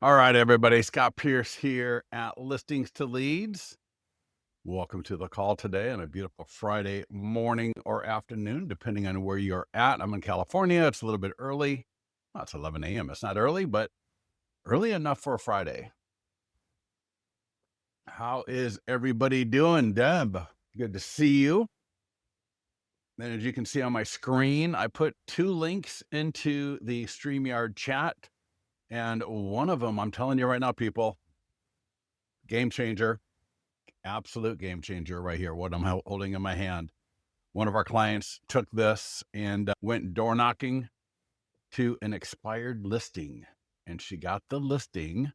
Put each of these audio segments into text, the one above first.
All right, everybody. Scott Pierce here at Listings to Leads. Welcome to the call today on a beautiful Friday morning or afternoon, depending on where you're at. I'm in California. It's a little bit early. Well, it's 11 a.m. It's not early, but early enough for a Friday. How is everybody doing, Deb? Good to see you. And as you can see on my screen, I put 2 links into the StreamYard chat. And one of them, I'm telling you right now, people, game changer, absolute game changer right here, what I'm holding in my hand. One of our clients took this and went door knocking to an expired listing. And she got the listing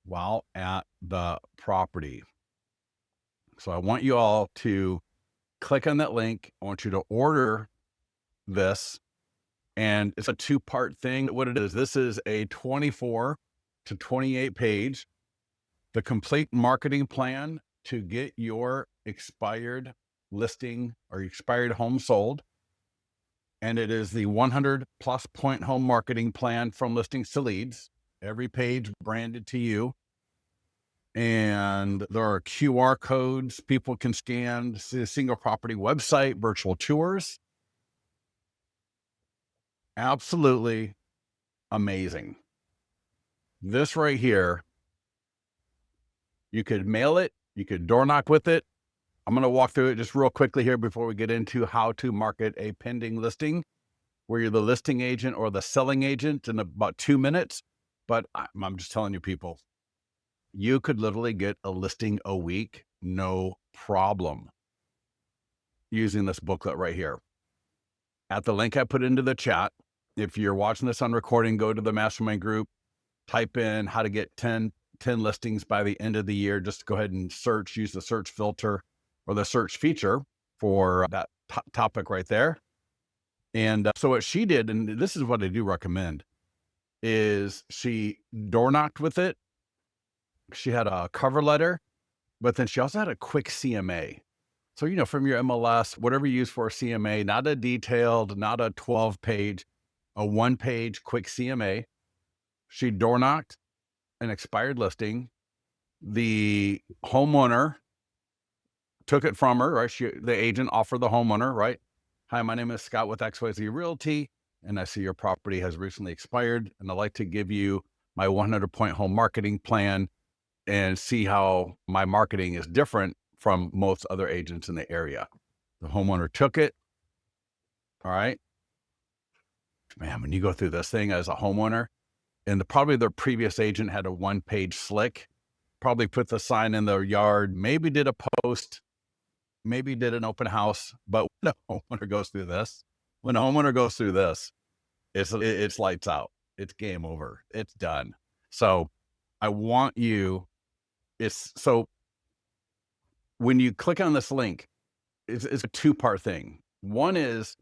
while at the property. So I want you all to click on that link. I want you to order this. And it's a 2-part thing. What it is, this is a 24 to 28 page, the complete marketing plan to get your expired listing or expired home sold. And it is the 100 plus point home marketing plan from Listings to Leads, every page branded to you. And there are QR codes people can scan, see a single property website, virtual tours. Absolutely amazing. This right here, you could mail it, you could door knock with it. I'm going to walk through it just real quickly here before we get into how to market a pending listing, where you're the listing agent or the selling agent in about 2 minutes. But I'm just telling you, people, you could literally get a listing a week, no problem, using this booklet right here. At the link I put into the chat, if you're watching this on recording, go to the mastermind group, type in how to get 10 listings by the end of the year. Just go ahead and search, use the search filter or the search feature for that topic right there. And so what she did, and this is what I do recommend, is she door knocked with it. She had a cover letter, but then she also had a quick CMA. So, from your MLS, whatever you use for a CMA, not a detailed, not a 12-page, a 1-page quick CMA. She door knocked an expired listing. The homeowner took it from her, right? The agent offered the homeowner, right? Hi, my name is Scott with XYZ Realty, and I see your property has recently expired, and I'd like to give you my 100-point home marketing plan and see how my marketing is different from most other agents in the area. The homeowner took it. All right. Man, when you go through this thing as a homeowner, and probably their previous agent had a 1-page slick, probably put the sign in their yard, maybe did a post, maybe did an open house. But when a homeowner goes through this, it's lights out. It's game over. It's done. So I want you, so when you click on this link, it's a 2-part thing. One is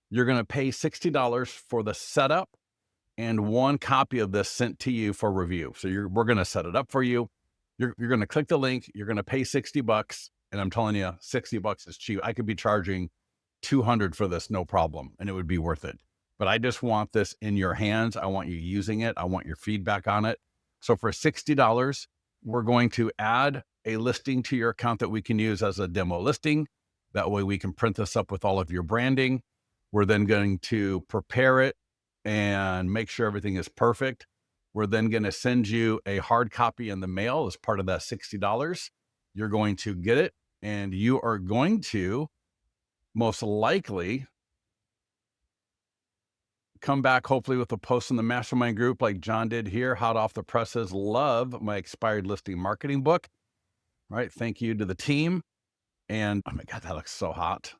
you're going to pay $60 for the setup and 1 copy of this sent to you for review. So we're going to set it up for you. You're going to click the link. You're going to pay $60. And I'm telling you, $60 is cheap. I could be charging $200 for this, no problem. And it would be worth it. But I just want this in your hands. I want you using it. I want your feedback on it. So for $60, we're going to add a listing to your account that we can use as a demo listing. That way we can print this up with all of your branding. We're then going to prepare it and make sure everything is perfect. We're then going to send you a hard copy in the mail as part of that $60. You're going to get it, and you are going to most likely come back hopefully with a post in the mastermind group like John did here, hot off the presses. Love my expired listing marketing book. Right. Thank you to the team. And oh my God, that looks so hot.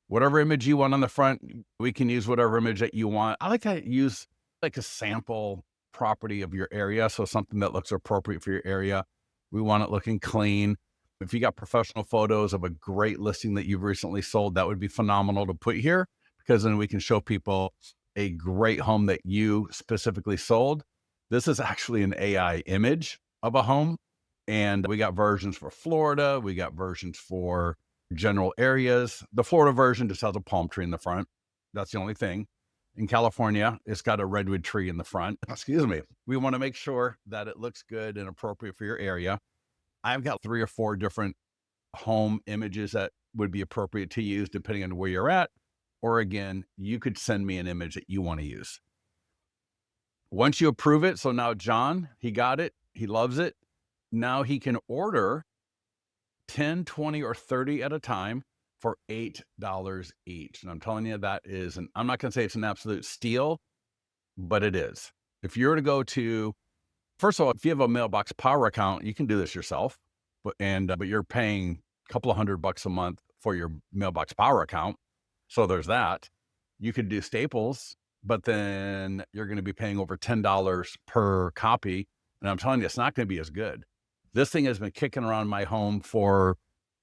Whatever image you want on the front, we can use whatever image that you want. I like to use like a sample property of your area. So something that looks appropriate for your area. We want it looking clean. If you got professional photos of a great listing that you've recently sold, that would be phenomenal to put here, because then we can show people a great home that you specifically sold. This is actually an AI image of a home. And we got versions for Florida. We got versions for general areas. The Florida version just has a palm tree in the front. That's the only thing. In California, it's got a redwood tree in the front. Excuse me. We want to make sure that it looks good and appropriate for your area. I've got 3 or 4 different home images that would be appropriate to use depending on where you're at. Or again, you could send me an image that you want to use. Once you approve it, so now John, he got it, he loves it. Now he can order 10, 20, or 30 at a time for $8 each. And I'm telling you, that is, and I'm not going to say it's an absolute steal, but it is. If you were to go to, first of all, if you have a Mailbox Power account, you can do this yourself, but you're paying a couple of $100 a month for your Mailbox Power account. So there's that. You could do Staples, but then you're going to be paying over $10 per copy. And I'm telling you, it's not going to be as good. This thing has been kicking around my home for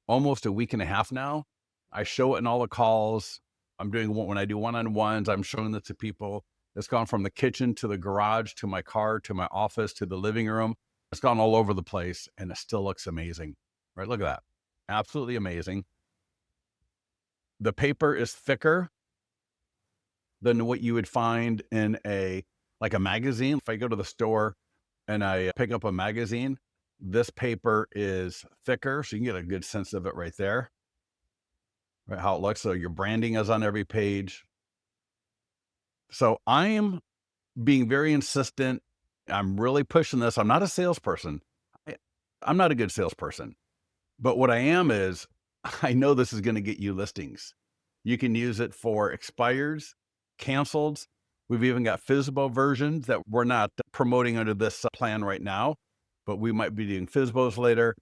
almost a week and a half now. I show it in all the calls. I'm doing when I do one-on-ones, I'm showing this to people. It's gone from the kitchen to the garage, to my car, to my office, to the living room. It's gone all over the place and it still looks amazing, right? Look at that. Absolutely amazing. The paper is thicker than what you would find in a magazine. If I go to the store and I pick up a magazine, this paper is thicker, so you can get a good sense of it right there, right? How it looks. So your branding is on every page. So I am being very insistent. I'm really pushing this. I'm not a salesperson. I'm not a good salesperson, but what I am is I know this is going to get you listings. You can use it for expireds, canceled. We've even got FSBO versions that we're not promoting under this plan right now, but we might be doing FSBOs later.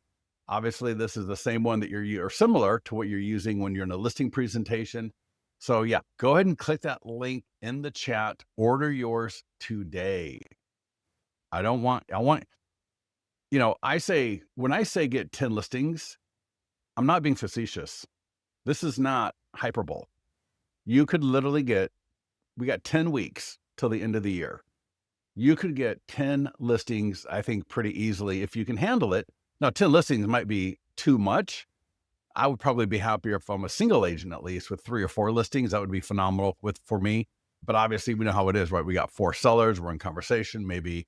Obviously, this is the same one that or similar to what you're using when you're in a listing presentation. So yeah, go ahead and click that link in the chat. Order yours today. I want, when I say get 10 listings, I'm not being facetious. This is not hyperbole. You could literally we got 10 weeks till the end of the year. You could get 10 listings, I think, pretty easily if you can handle it. Now, 10 listings might be too much. I would probably be happier if I'm a single agent, at least with 3 or 4 listings. That would be phenomenal for me. But obviously, we know how it is, right? We got 4 sellers. We're in conversation. Maybe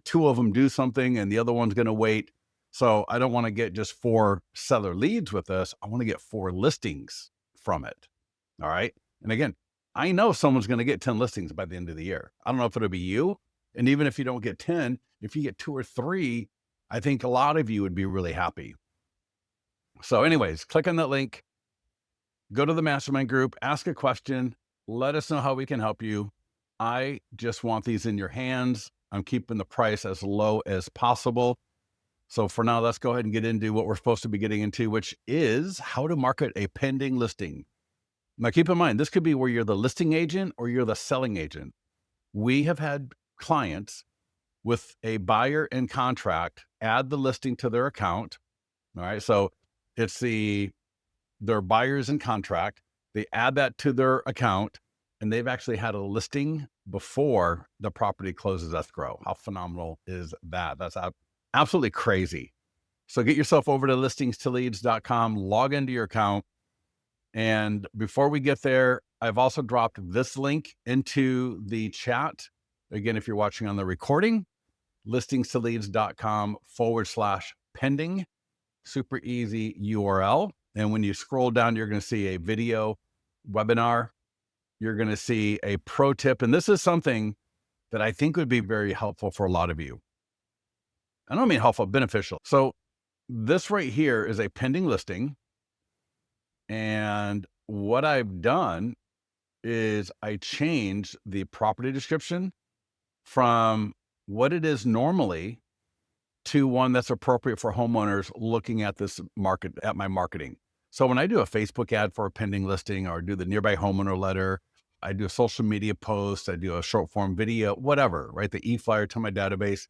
2 of them do something and the other one's going to wait. So I don't want to get just 4 seller leads with us. I want to get 4 listings from it. All right. And again, I know someone's going to get 10 listings by the end of the year. I don't know if it'll be you. And even if you don't get 10, if you get 2 or 3, I think a lot of you would be really happy. So anyways, click on that link, go to the mastermind group, ask a question, let us know how we can help you. I just want these in your hands. I'm keeping the price as low as possible. So for now, let's go ahead and get into what we're supposed to be getting into, which is how to market a pending listing. Now, keep in mind, this could be where you're the listing agent or you're the selling agent. We have had clients with a buyer in contract add the listing to their account. All right. So it's their buyers in contract. They add that to their account and they've actually had a listing before the property closes escrow. How phenomenal is that? That's absolutely crazy. So get yourself over to listingstoleads.com, log into your account. And before we get there, I've also dropped this link into the chat. Again, if you're watching on the recording, listingstoleads.com/pending, super easy URL. And when you scroll down, you're going to see a video webinar. You're going to see a pro tip. And this is something that I think would be very helpful for a lot of you. I don't mean helpful, beneficial. So this right here is a pending listing. And what I've done is I changed the property description from what it is normally to one that's appropriate for homeowners looking at this market, at my marketing. So when I do a Facebook ad for a pending listing or do the nearby homeowner letter, I do a social media post, I do a short form video, whatever, right? The e-flyer to my database.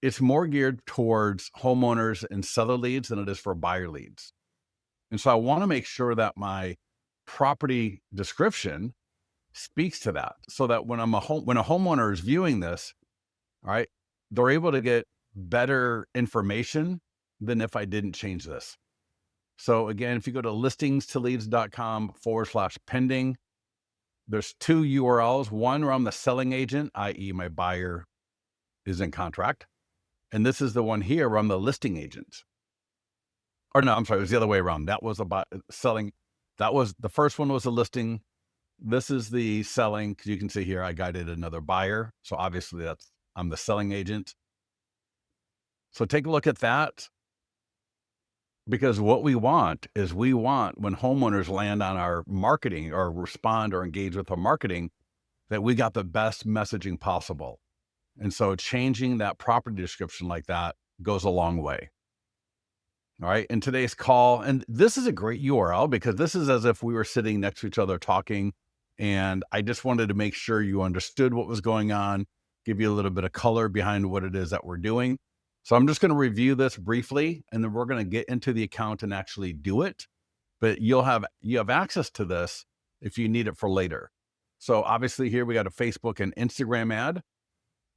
It's more geared towards homeowners and seller leads than it is for buyer leads. And so I want to make sure that my property description speaks to that so that when a homeowner is viewing this, all right, they're able to get better information than if I didn't change this. So again, if you go to listingstoleads.com/pending, there's two URLs. One where I'm the selling agent, i.e. my buyer is in contract. And this is the one here where I'm the listing agent. Or no, I'm sorry, it was the other way around. That was about selling. That was the first one was a listing. This is the selling, because you can see here I guided another buyer. So obviously I'm the selling agent. So take a look at that, because what we want is when homeowners land on our marketing or respond or engage with our marketing, that we got the best messaging possible. And so changing that property description like that goes a long way. All right. In today's call, and this is a great URL because this is as if we were sitting next to each other talking. And I just wanted to make sure you understood what was going on, give you a little bit of color behind what it is that we're doing. So I'm just going to review this briefly, and then we're going to get into the account and actually do it. But you have access to this if you need it for later. So obviously here we got a Facebook and Instagram ad.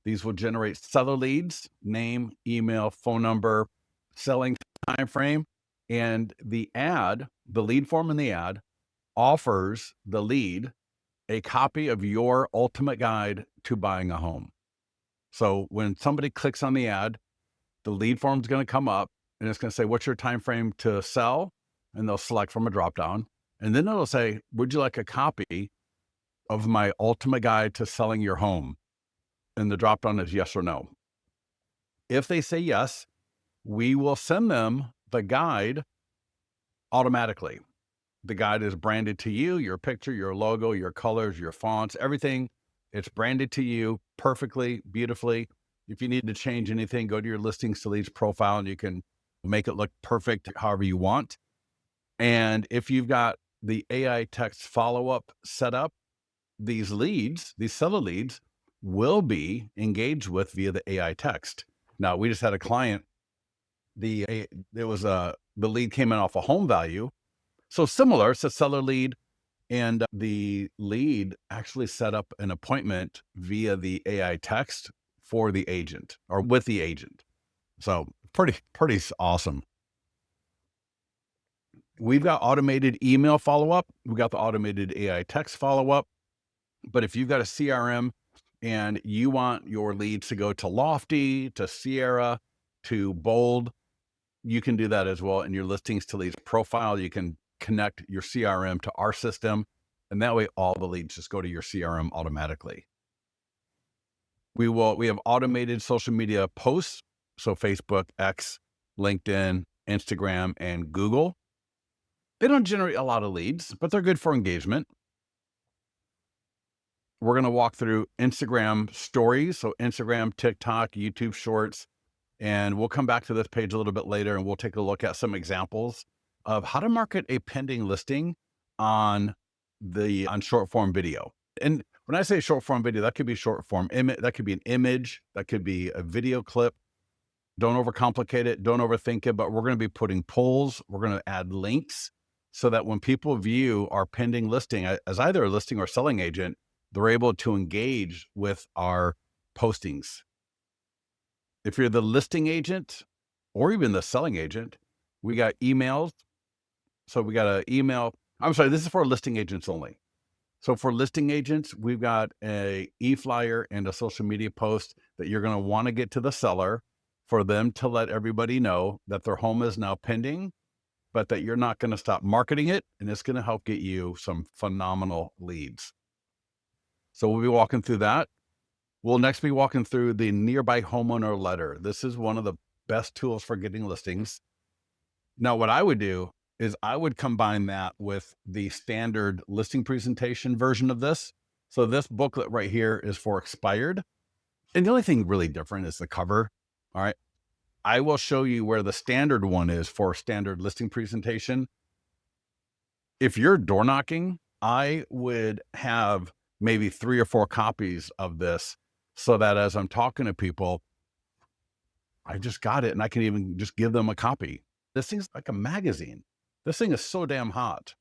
These will generate seller leads, name, email, phone number, selling time frame, and the lead form in the ad offers the lead a copy of your ultimate guide to buying a home. So when somebody clicks on the ad, the lead form is going to come up and it's going to say, what's your time frame to sell? And they'll select from a dropdown. And then it'll say, would you like a copy of my ultimate guide to selling your home? And the dropdown is yes or no. If they say yes, we will send them the guide automatically. The guide is branded to you, your picture, your logo, your colors, your fonts, everything. It's branded to you perfectly, beautifully. If you need to change anything, go to your Listings to Leads profile and you can make it look perfect however you want. And if you've got the AI text follow-up set up, these seller leads will be engaged with via the AI text. Now, we just had a client, the lead came in off a home value. So similar, it's a seller lead, and the lead actually set up an appointment via the AI text for the agent or with the agent. So pretty awesome. We've got automated email follow-up. We've got the automated AI text follow-up. But if you've got a CRM and you want your leads to go to Lofty, to Sierra, to Bold, you can do that as well. In your Listings to Leads profile, you can connect your CRM to our system. And that way all the leads just go to your CRM automatically. We have automated social media posts. So Facebook, X, LinkedIn, Instagram, and Google. They don't generate a lot of leads, but they're good for engagement. We're going to walk through Instagram stories. So Instagram, TikTok, YouTube shorts, and we'll come back to this page a little bit later and we'll take a look at some examples of how to market a pending listing on short form video. And when I say short form video, that could be short form image, that could be an image, that could be a video clip. Don't overcomplicate it. Don't overthink it, but we're going to be putting polls. We're going to add links so that when people view our pending listing as either a listing or selling agent, they're able to engage with our postings. If you're the listing agent or even the selling agent, we got emails. So we got an email. I'm sorry, this is for listing agents only. So for listing agents, we've got a e-flyer and a social media post that you're going to want to get to the seller for them to let everybody know that their home is now pending, but that you're not going to stop marketing it. And it's going to help get you some phenomenal leads. So we'll be walking through that. We'll next be walking through the nearby homeowner letter. This is one of the best tools for getting listings. Now, what I would do is I would combine that with the standard listing presentation version of this. So this booklet right here is for expired. And the only thing really different is the cover. All right. I will show you where the standard one is for standard listing presentation. If you're door knocking, I would have maybe 3 or 4 copies of this so that as I'm talking to people, I just got it and I can even just give them a copy. This thing's like a magazine. This thing is so damn hot.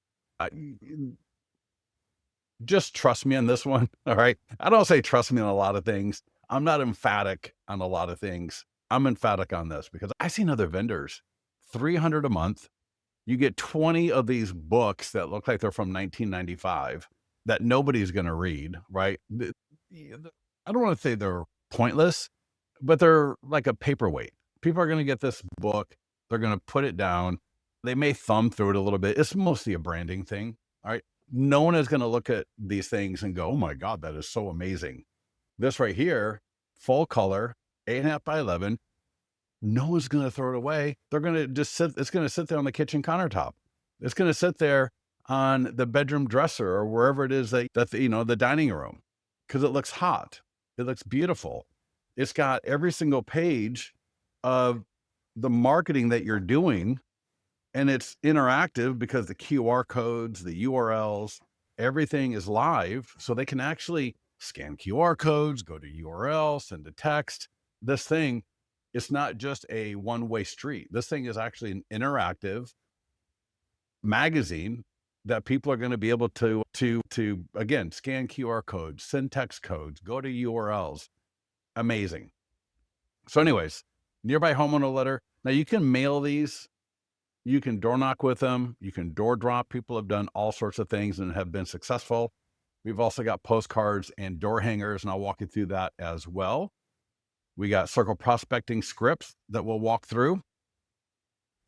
Just trust me on this one. All right. I don't say trust me on a lot of things. I'm not emphatic on a lot of things. I'm emphatic on this because I've seen other vendors, $300 a month, You get 20 of these books that look like they're from 1995 that nobody's going to read, right? I don't want to say they're pointless, but they're like a paperweight. People are going to get this book, they're going to put it down. They may thumb through it a little bit. It's mostly a branding thing, all right? No one is going to look at these things and go, "Oh my God, that is so amazing." This right here, full color, 8.5 by 11. No one's going to throw it away. They're going to just sit. It's going to sit there on the kitchen countertop. It's going to sit there on the bedroom dresser or wherever it is the dining room, because it looks hot. It looks beautiful. It's got every single page of the marketing that you're doing, and it's interactive because the QR codes, the URLs, everything is live. So they can actually scan QR codes, go to URL, send a text. This thing, it's not just a one-way street. This thing is actually an interactive magazine that people are going to be able to again, scan QR codes, send text codes, go to URLs. Amazing. So anyways, nearby homeowner letter. Now you can mail these. You can door knock with them. You can door drop. People have done all sorts of things and have been successful. We've also got postcards and door hangers, and I'll walk you through that as well. We got circle prospecting scripts that we'll walk through.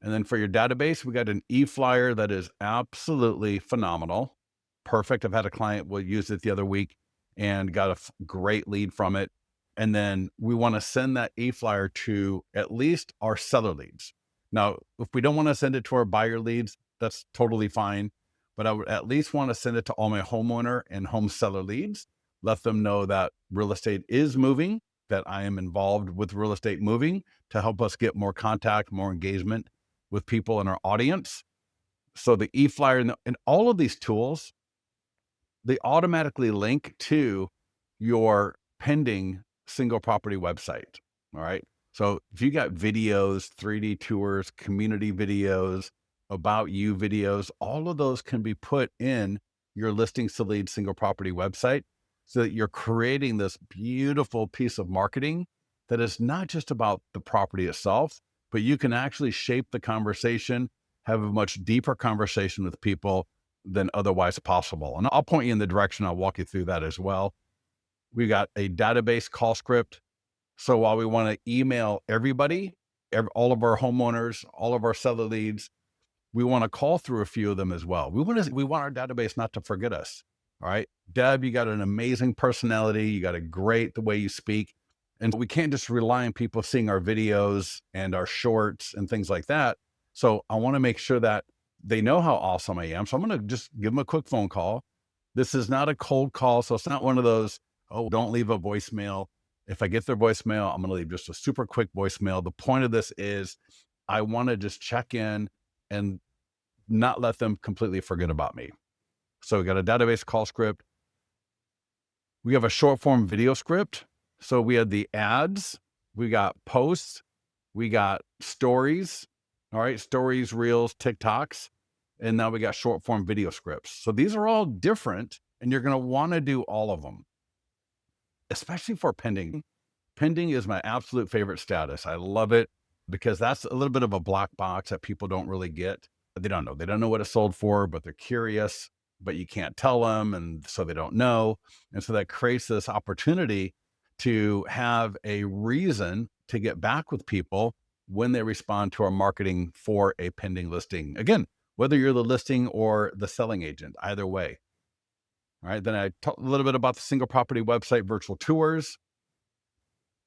And then for your database, we got an e-flyer that is absolutely phenomenal. Perfect. I've had a client will use it the other week and got a great lead from it. And then we want to send that e-flyer to at least our seller leads. Now, if we don't want to send it to our buyer leads, that's totally fine. But I would at least want to send it to all my homeowner and home seller leads. Let them know that real estate is moving, that I am involved with real estate moving to help us get more contact, more engagement with people in our audience. So the e-flyer and all of these tools, they automatically link to your pending single property website. All right. So if you got videos, 3D tours, community videos, about you videos, all of those can be put in your listings to lead single property website so that you're creating this beautiful piece of marketing that is not just about the property itself, but you can actually shape the conversation, have a much deeper conversation with people than otherwise possible. And I'll point you in the direction. I'll walk you through that as well. We got a database call script. So while we want to email everybody, all of our homeowners, all of our seller leads, we want to call through a few of them as well. We want our database not to forget us. All right. Deb, you got an amazing personality. You got the way you speak. And we can't just rely on people seeing our videos and our shorts and things like that. So I want to make sure that they know how awesome I am. So I'm going to just give them a quick phone call. This is not a cold call. So it's not one of those, "Oh, don't leave a voicemail." If I get their voicemail, I'm going to leave just a super quick voicemail. The point of this is I want to just check in and not let them completely forget about me. So we got a database call script. We have a short form video script. So we had the ads, we got posts, we got stories, all right, stories, reels, TikToks, and now we got short form video scripts. So these are all different, and you're going to want to do all of them, especially for pending. Pending is my absolute favorite status. I love it because that's a little bit of a black box that people don't really get. They don't know. They don't know what it's sold for, but they're curious, but you can't tell them. And so they don't know. And so that creates this opportunity to have a reason to get back with people when they respond to our marketing for a pending listing. Again, whether you're the listing or the selling agent, either way. All right. Then I talked a little bit about the single property website virtual tours,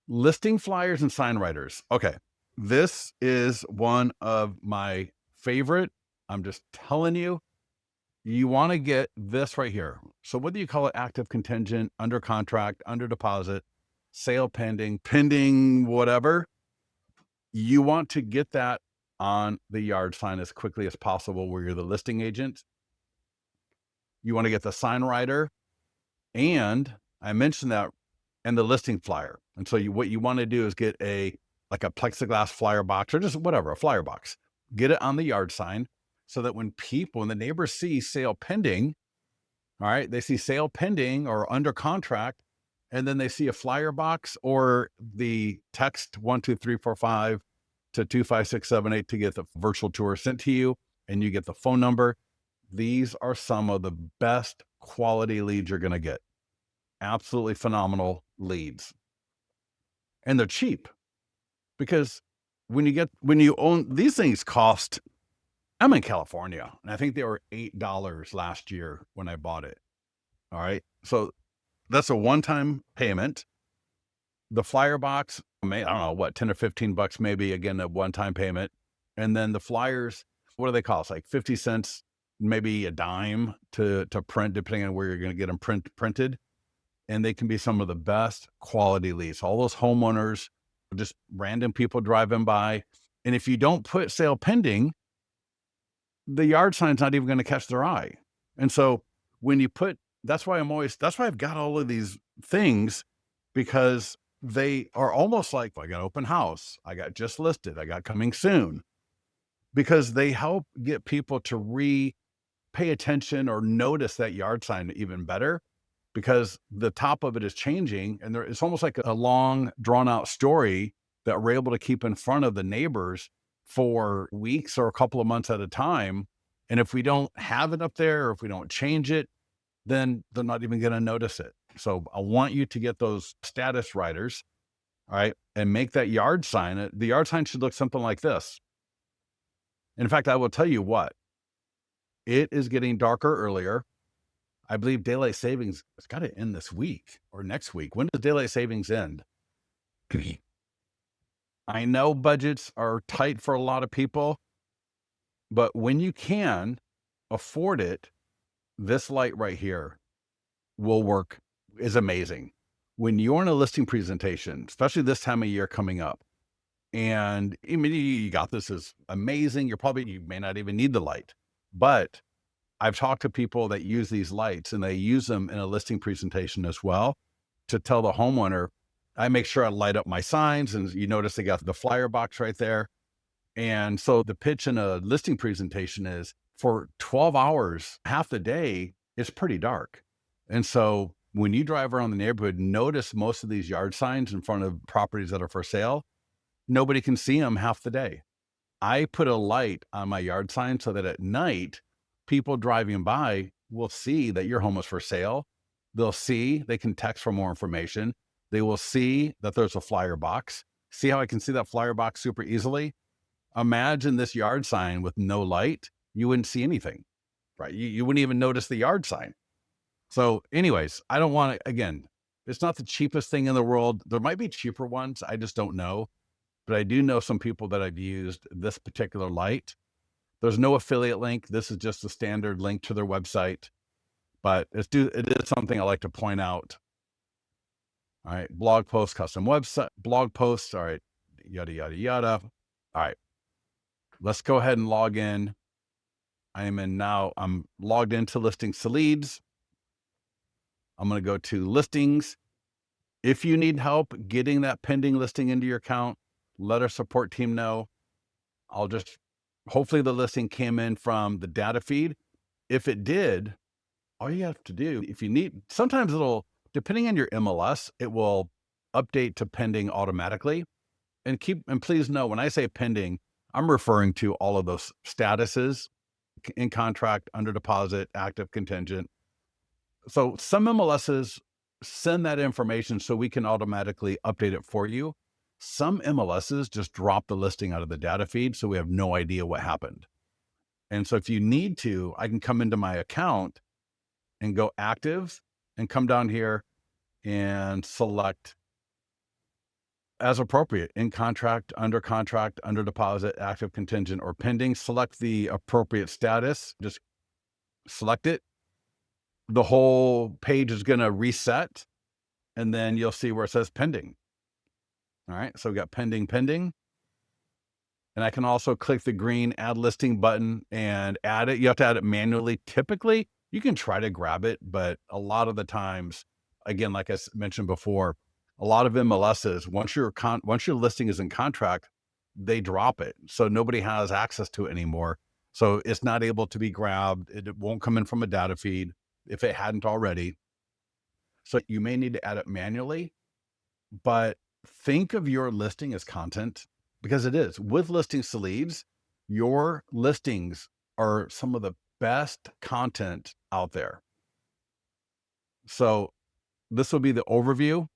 listing flyers and sign writers. Okay. This is one of my favorite. I'm just telling you, you want to get this right here. So whether you call it active contingent, under contract, under deposit, sale pending, whatever, you want to get that on the yard sign as quickly as possible where you're the listing agent. You want to get the sign writer, and I mentioned that, and the listing flyer. And so what you want to do is get a plexiglass flyer box or just whatever, a flyer box. Get it on the yard sign so that when the neighbors see sale pending, all right, they see sale pending or under contract, and then they see a flyer box or the text 12345 to 25678 to get the virtual tour sent to you. and you get the phone number. These are some of the best quality leads you're going to get. Absolutely phenomenal leads. And they're cheap because when you own these things cost, I'm in California and I think they were $8 last year when I bought it. All right. So that's a one-time payment. The flyer box, I don't know what, 10 or 15 bucks, maybe, again, a one-time payment. And then the flyers, what do they cost? Like 50 cents, maybe a dime to print, depending on where you're going to get them printed. And they can be some of the best quality leads. All those homeowners, just random people driving by. And if you don't put sale pending, the yard sign's not even going to catch their eye. And so when you put, that's why I've got all of these things, because they are almost like, I got open house, I got just listed, I got coming soon, because they help get people to pay attention or notice that yard sign even better, because the top of it is changing. And it's almost like a long drawn out story that we're able to keep in front of the neighbors for weeks or a couple of months at a time. And if we don't have it up there, or if we don't change it, then they're not even going to notice it. So I want you to get those status writers, all right, and make that yard sign. The yard sign should look something like this. In fact, I will tell you what, it is getting darker earlier. I believe daylight savings has got to end this week or next week. When does daylight savings end? I know budgets are tight for a lot of people, but when you can afford it, this light right here will work, is amazing. When you're in a listing presentation, especially this time of year coming up, and I mean, you got this is amazing. You may not even need the light, but I've talked to people that use these lights and they use them in a listing presentation as well to tell the homeowner, I make sure I light up my signs. And you notice they got the flyer box right there. And so the pitch in a listing presentation is, for 12 hours, half the day, it's pretty dark. And so when you drive around the neighborhood, notice most of these yard signs in front of properties that are for sale, nobody can see them half the day. I put a light on my yard sign so that at night, people driving by will see that your home is for sale. They'll see, they can text for more information. They will see that there's a flyer box. See how I can see that flyer box super easily? Imagine this yard sign with no light. You wouldn't see anything, right? You wouldn't even notice the yard sign. So anyways, I don't want to, again, it's not the cheapest thing in the world. There might be cheaper ones. I just don't know. But I do know some people that have used this particular light. There's no affiliate link. This is just a standard link to their website, but it is something I like to point out. All right. Blog post, custom website, blog posts. All right. Yada, yada, yada. All right. Let's go ahead and log in. I'm logged into Listings to Leads. I'm going to go to listings. If you need help getting that pending listing into your account, let our support team know. Hopefully the listing came in from the data feed. If it did, all you have to do, if you need, sometimes depending on your MLS, it will update to pending automatically. And please know, when I say pending, I'm referring to all of those statuses: in contract, under deposit, active, contingent. So some MLSs send that information so we can automatically update it for you. Some MLSs just drop the listing out of the data feed, so we have no idea what happened. And so if you need to, I can come into my account and go active and come down here and select as appropriate: in contract, under deposit, active, contingent, or pending. Select the appropriate status, just select it. The whole page is going to reset, and then you'll see where it says pending. All right, so we got pending. And I can also click the green add listing button and add it. You have to add it manually. Typically, you can try to grab it, but a lot of the times, again, like I mentioned before, a lot of MLSs, once your listing is in contract, they drop it. So nobody has access to it anymore. So it's not able to be grabbed. It won't come in from a data feed if it hadn't already. So you may need to add it manually, but think of your listing as content, because it is. With Listings to Leads, your listings are some of the best content out there. So this will be the overview.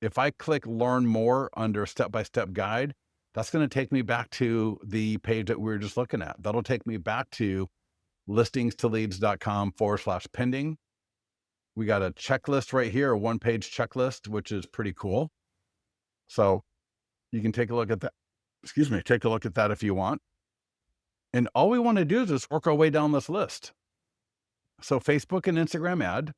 If I click learn more under step-by-step guide, that's going to take me back to the page that we were just looking at. That'll take me back to listingstoleads.com/pending. We got a checklist right here, a one-page checklist, which is pretty cool. So you can take a look at that. Excuse me, take a look at that if you want. And all we want to do is just work our way down this list. So Facebook and Instagram ad.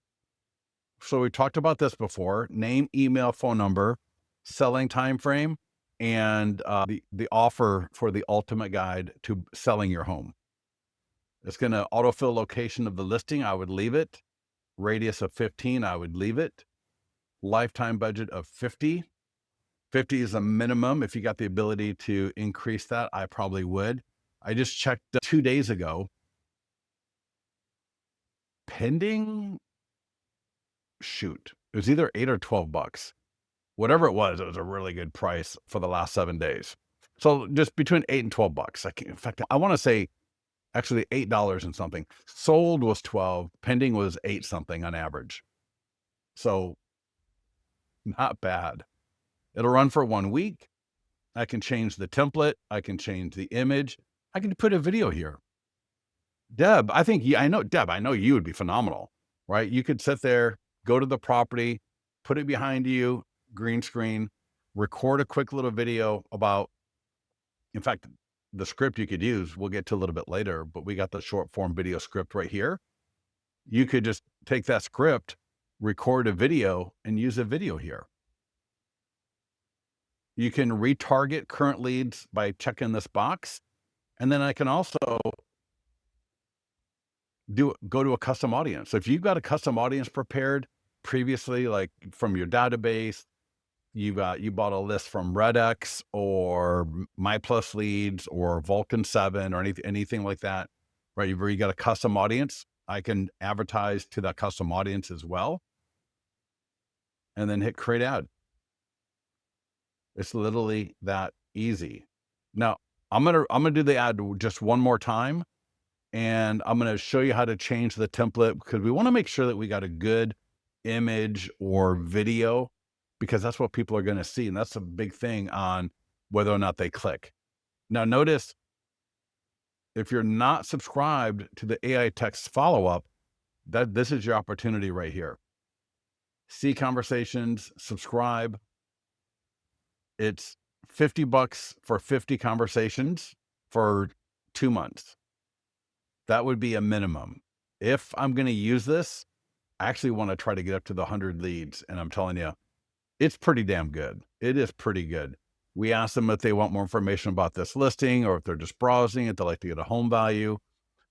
So we talked about this before: name, email, phone number, selling time frame, and the offer for the ultimate guide to selling your home. It's going to autofill location of the listing. I would leave it. Radius of 15, I would leave it. Lifetime budget of 50. 50 is a minimum. If you got the ability to increase that, I probably would. I just checked 2 days ago. Pending, shoot, it was either $8 or $12. Whatever it was a really good price for the last 7 days. So just between $8 and $12. In fact, I want to say actually $8 and something. Sold was 12, pending was 8 something on average. So not bad. It'll run for 1 week. I can change the template. I can change the image. I can put a video here. Deb, I know you would be phenomenal, right? You could sit there, go to the property, put it behind you, green screen, record a quick little video about, in fact, the script you could use, we'll get to a little bit later, but we got the short form video script right here. You could just take that script, record a video, and use a video here. You can retarget current leads by checking this box. And then I can also go to a custom audience. So if you've got a custom audience prepared previously, like from your database, you bought a list from Redx or MyPlus Leads or Vulcan 7 or anything like that, right? Where you got a custom audience, I can advertise to that custom audience as well. And then hit create ad. It's literally that easy. Now, I'm gonna do the ad just one more time, and I'm gonna show you how to change the template, because we want to make sure that we got a good image or video, because that's what people are going to see, and that's a big thing on whether or not they click. Now, notice if you're not subscribed to the AI text follow-up, that this is your opportunity right here. See conversations, subscribe. It's $50 for 50 conversations for 2 months. That would be a minimum. If I'm going to use this, I actually want to try to get up to the 100 leads. And I'm telling you, it's pretty damn good. It is pretty good. We ask them if they want more information about this listing, or if they're just browsing, if they like to get a home value.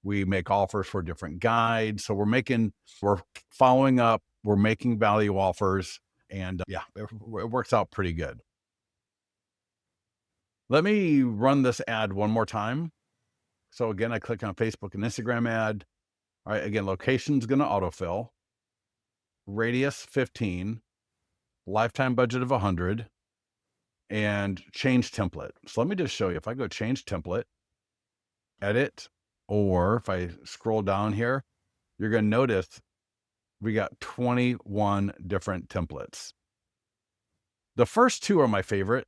We make offers for different guides. So we're following up, we're making value offers, and yeah, it works out pretty good. Let me run this ad one more time. So again, I click on Facebook and Instagram ad. All right, again, location's going to autofill. Radius 15, lifetime budget of 100, and change template. So let me just show you. If I go change template, edit, or if I scroll down here, you're going to notice we got 21 different templates. The first 2 are my favorite.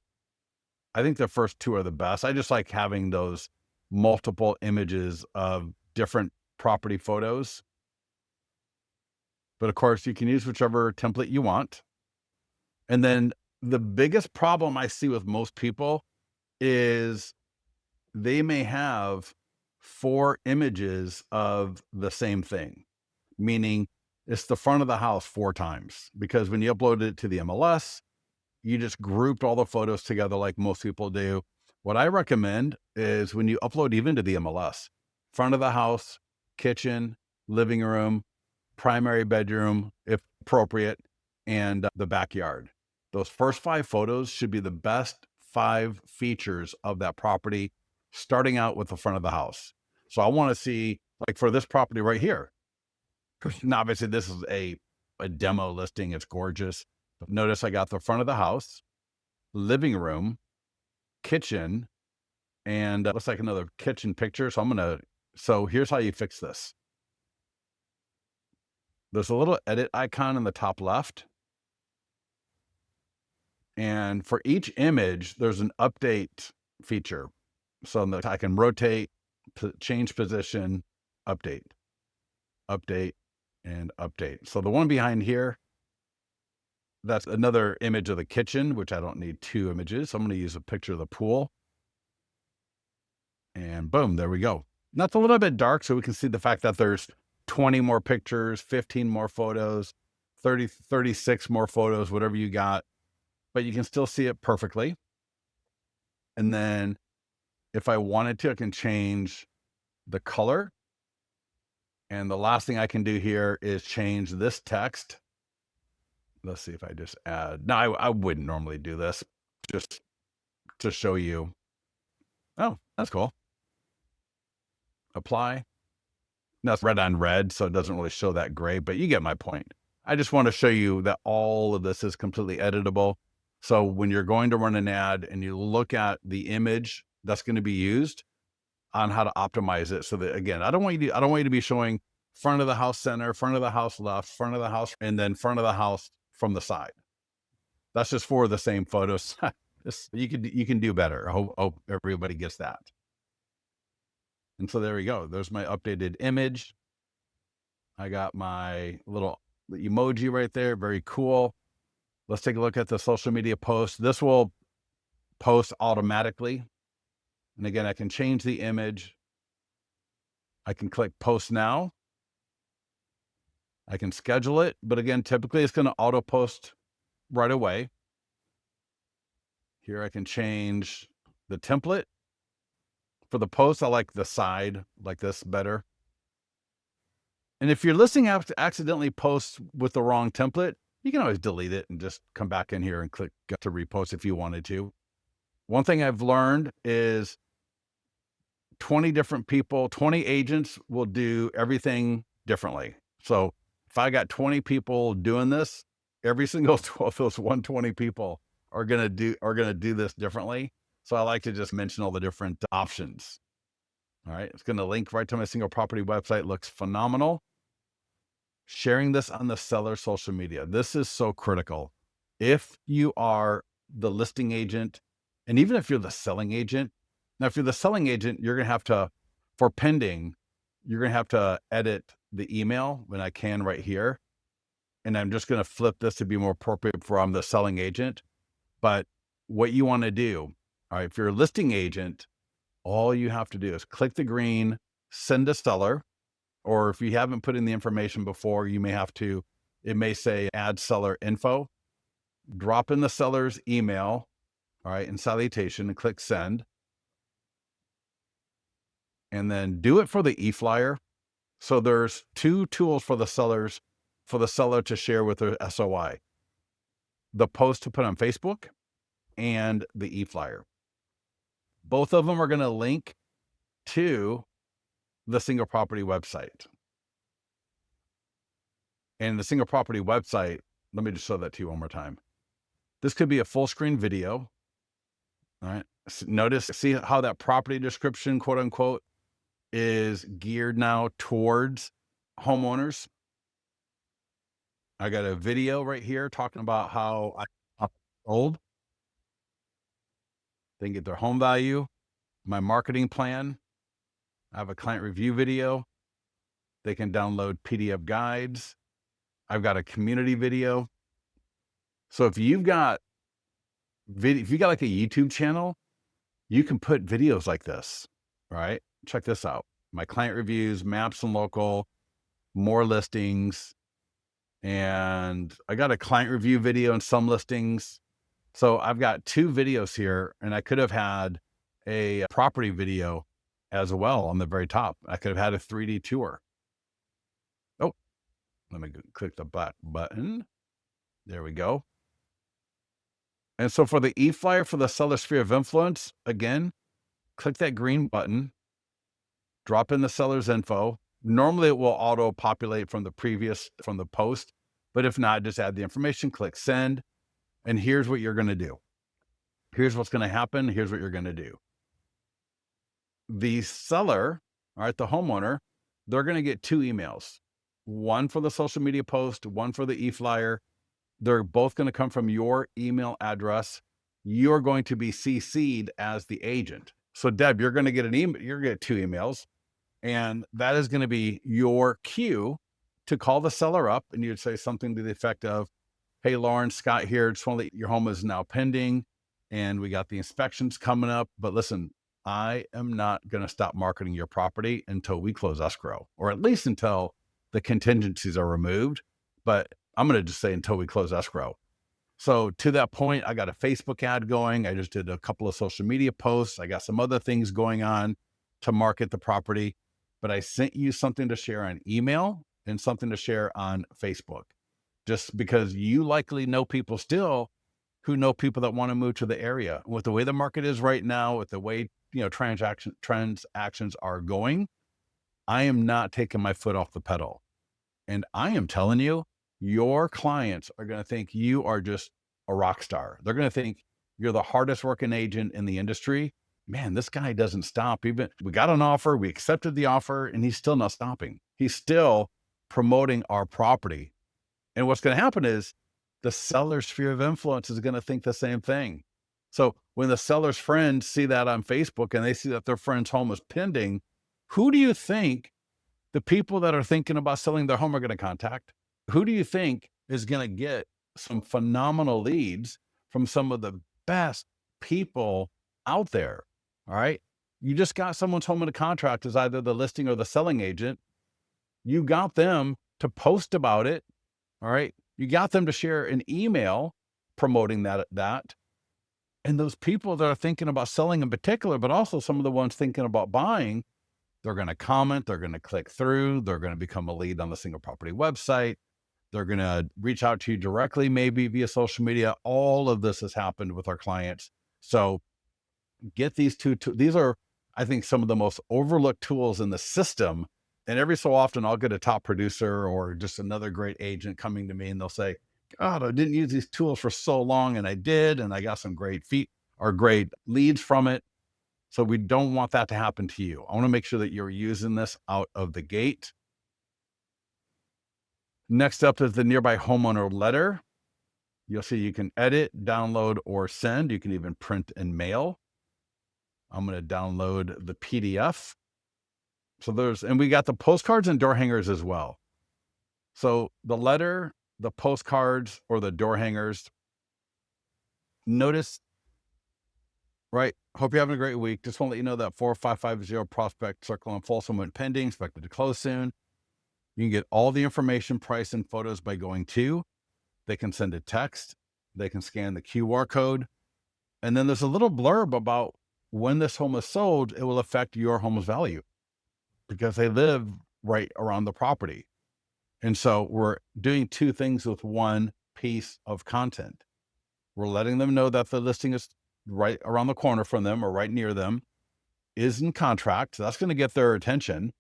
I think the first 2 are the best. I just like having those multiple images of different property photos. But of course, you can use whichever template you want. And then the biggest problem I see with most people is they may have 4 images of the same thing, meaning it's the front of the house 4 times, because when you uploaded it to the MLS, you just grouped all the photos together like most people do. What I recommend is when you upload even to the MLS, front of the house, kitchen, living room, primary bedroom, if appropriate, and the backyard. Those first 5 photos should be the best 5 features of that property, starting out with the front of the house. So I want to see, like for this property right here, now obviously this is a demo listing. It's gorgeous. But notice I got the front of the house, living room, kitchen, and looks like another kitchen picture. So I'm going to So here's how you fix this. There's a little edit icon in the top left. And for each image, there's an update feature. So that I can rotate, change position, update, update, and update. So the one behind here, that's another image of the kitchen, which I don't need two images. So I'm going to use a picture of the pool. And boom, there we go. That's a little bit dark, so we can see the fact that there's 20 more pictures, 15 more photos, 30, 36 more photos, whatever you got. But you can still see it perfectly. And then if I wanted to, I can change the color. And the last thing I can do here is change this text. Let's see if I just add. No, I wouldn't normally do this, just to show you. Oh, that's cool. Apply. That's red on red, so it doesn't really show that gray, but you get my point. I just want to show you that all of this is completely editable. So when you're going to run an ad and you look at the image that's going to be used, on how to optimize it. So that, again, I don't want you to be showing front of the house center, front of the house left, front of the house, and then front of the house from the side. That's just for the same photos. You can do better. I hope everybody gets that. And so there we go. There's my updated image. I got my little emoji right there. Very cool. Let's take a look at the social media post. This will post automatically. And again, I can change the image. I can click post now. I can schedule it, but again, typically it's going to auto post right away. Here I can change the template. For the post, I like the side like this better. And if your listing accidentally posts with the wrong template, you can always delete it and just come back in here and click to repost if you wanted to. One thing I've learned is 20 different people, 20 agents will do everything differently. So if I got 20 people doing this, every single 12 of those 120 people are going to do this differently. So I like to just mention all the different options. All right. It's going to link right to my single property website. Looks phenomenal. Sharing this on the seller social media. This is so critical. If you are the listing agent, and even if you're the selling agent, now if you're the selling agent, you're going to have to, for pending, you're going to have to edit the email when I can right here. And I'm just going to flip this to be more appropriate for I'm the selling agent. But what you want to do, all right, if you're a listing agent, all you have to do is click the green, send a seller, or if you haven't put in the information before, you may have to, it may say add seller info, drop in the seller's email, all right, and salutation and click send. And then do it for the e-flyer. So there's two tools for the seller to share with their SOI. The post to put on Facebook and the e-flyer. Both of them are going to link to the single property website. And the single property website, let me just show that to you one more time. This could be a full screen video. All right. See how that property description, quote unquote, is geared now towards homeowners. I got a video right here talking about how I sold. They can get their home value, my marketing plan. I have a client review video. They can download PDF guides. I've got a community video. So if you've got like a YouTube channel, you can put videos like this. All right. Check this out. My client reviews, maps and local, more listings. And I got a client review video and some listings. So I've got two videos here, and I could have had a property video as well on the very top. I could have had a 3D tour. Oh, let me click the back button. There we go. And so for the e-flyer for the seller sphere of influence, again, click that green button, drop in the seller's info. Normally it will auto populate from the post, but if not, just add the information, click send. And here's what you're going to do. Here's what's going to happen. Here's what you're going to do. The seller All right. The homeowner, they're going to get 2 emails, one for the social media post, one for the e-flyer. They're both going to come from your email address. You're going to be CC'd as the agent. So Deb, you're going to get an email, you're going to get 2 emails, and that is going to be your cue to call the seller up, and you'd say something to the effect of, "Hey, Lauren, Scott here. Just want to let your home is now pending and we got the inspections coming up. But listen, I am not going to stop marketing your property until we close escrow, or at least until the contingencies are removed. But I'm going to just say until we close escrow." So to that point, I got a Facebook ad going. I just did a couple of social media posts. I got some other things going on to market the property, but I sent you something to share on email and something to share on Facebook, just because you likely know people still who know people that want to move to the area. With the way the market is right now, with the way, transactions are going, I am not taking my foot off the pedal. And I am telling you, your clients are going to think you are just a rock star. They're going to think you're the hardest working agent in the industry. Man, this guy doesn't stop. Even we got an offer, we accepted the offer, and he's still not stopping. He's still promoting our property. And what's going to happen is the seller's sphere of influence is going to think the same thing. So when the seller's friends see that on Facebook and they see that their friend's home is pending, who do you think the people that are thinking about selling their home are going to contact? Who do you think is going to get some phenomenal leads from some of the best people out there? All right. You just got someone's home under contract as either the listing or the selling agent. You got them to post about it. All right. You got them to share an email promoting that. And those people that are thinking about selling in particular, but also some of the ones thinking about buying, they're going to comment, they're going to click through, they're going to become a lead on the single property website. They're going to reach out to you directly, maybe via social media. All of this has happened with our clients. So get these these are, I think, some of the most overlooked tools in the system. And every so often I'll get a top producer or just another great agent coming to me and they'll say, "God, I didn't use these tools for so long." And I did, and I got some great great leads from it. So we don't want that to happen to you. I want to make sure that you're using this out of the gate. Next up is the nearby homeowner letter. You'll see you can edit, download, or send. You can even print and mail. I'm going to download the PDF. And we got the postcards and door hangers as well. So the letter, the postcards, or the door hangers. Notice, right? Hope you're having a great week. Just want to let you know that 4550 Prospect Circle in Folsom went pending, expected to close soon. You can get all the information, price, and photos by going to. They can send a text. They can scan the QR code. And then there's a little blurb about when this home is sold, it will affect your home's value because they live right around the property. And so we're doing two things with one piece of content. We're letting them know that the listing is right around the corner from them or right near them, is in contract. So that's going to get their attention.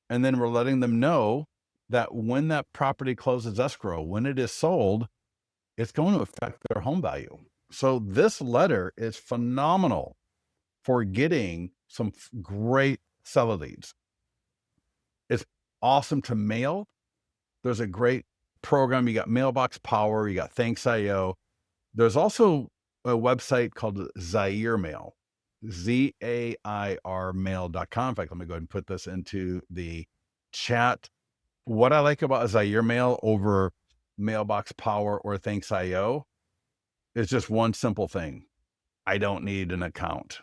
And then we're letting them know that when that property closes escrow, when it is sold, it's going to affect their home value. So this letter is phenomenal for getting some great seller leads. It's awesome to mail. There's a great program. You got Mailbox Power, you got Thanks.io. There's also a website called Zaire Mail, ZAIR mail.com. In fact, let me go ahead and put this into the chat. What I like about Zaire Mail over Mailbox Power or Thanks.io is just one simple thing. I don't need an account,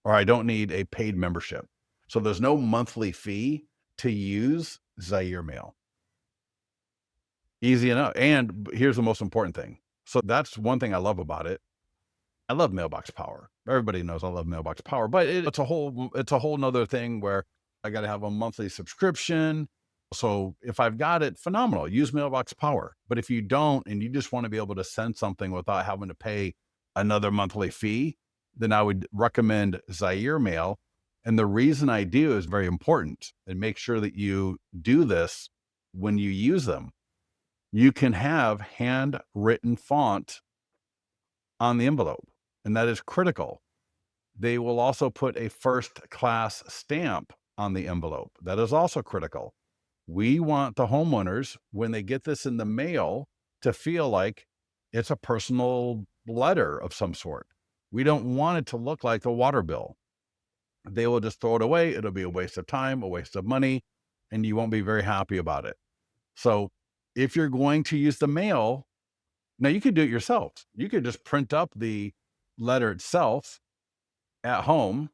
or I don't need a paid membership. So there's no monthly fee to use Zaire Mail. Easy enough. And here's the most important thing. So that's one thing I love about it. I love Mailbox Power. Everybody knows I love Mailbox Power, but it's a whole nother thing where I got to have a monthly subscription. So if I've got it, phenomenal, use Mailbox Power. But if you don't, and you just want to be able to send something without having to pay another monthly fee, then I would recommend Zaire Mail. And the reason I do is very important, and make sure that you do this when you use them. You can have handwritten font on the envelope, and that is critical. They will also put a first class stamp on the envelope. That is also critical. We want the homeowners, when they get this in the mail, to feel like it's a personal letter of some sort. We don't want it to look like a water bill. They will just throw it away. It'll be a waste of time, a waste of money, and you won't be very happy about it. So if you're going to use the mail, now you could do it yourself. You could just print up the letter itself at home,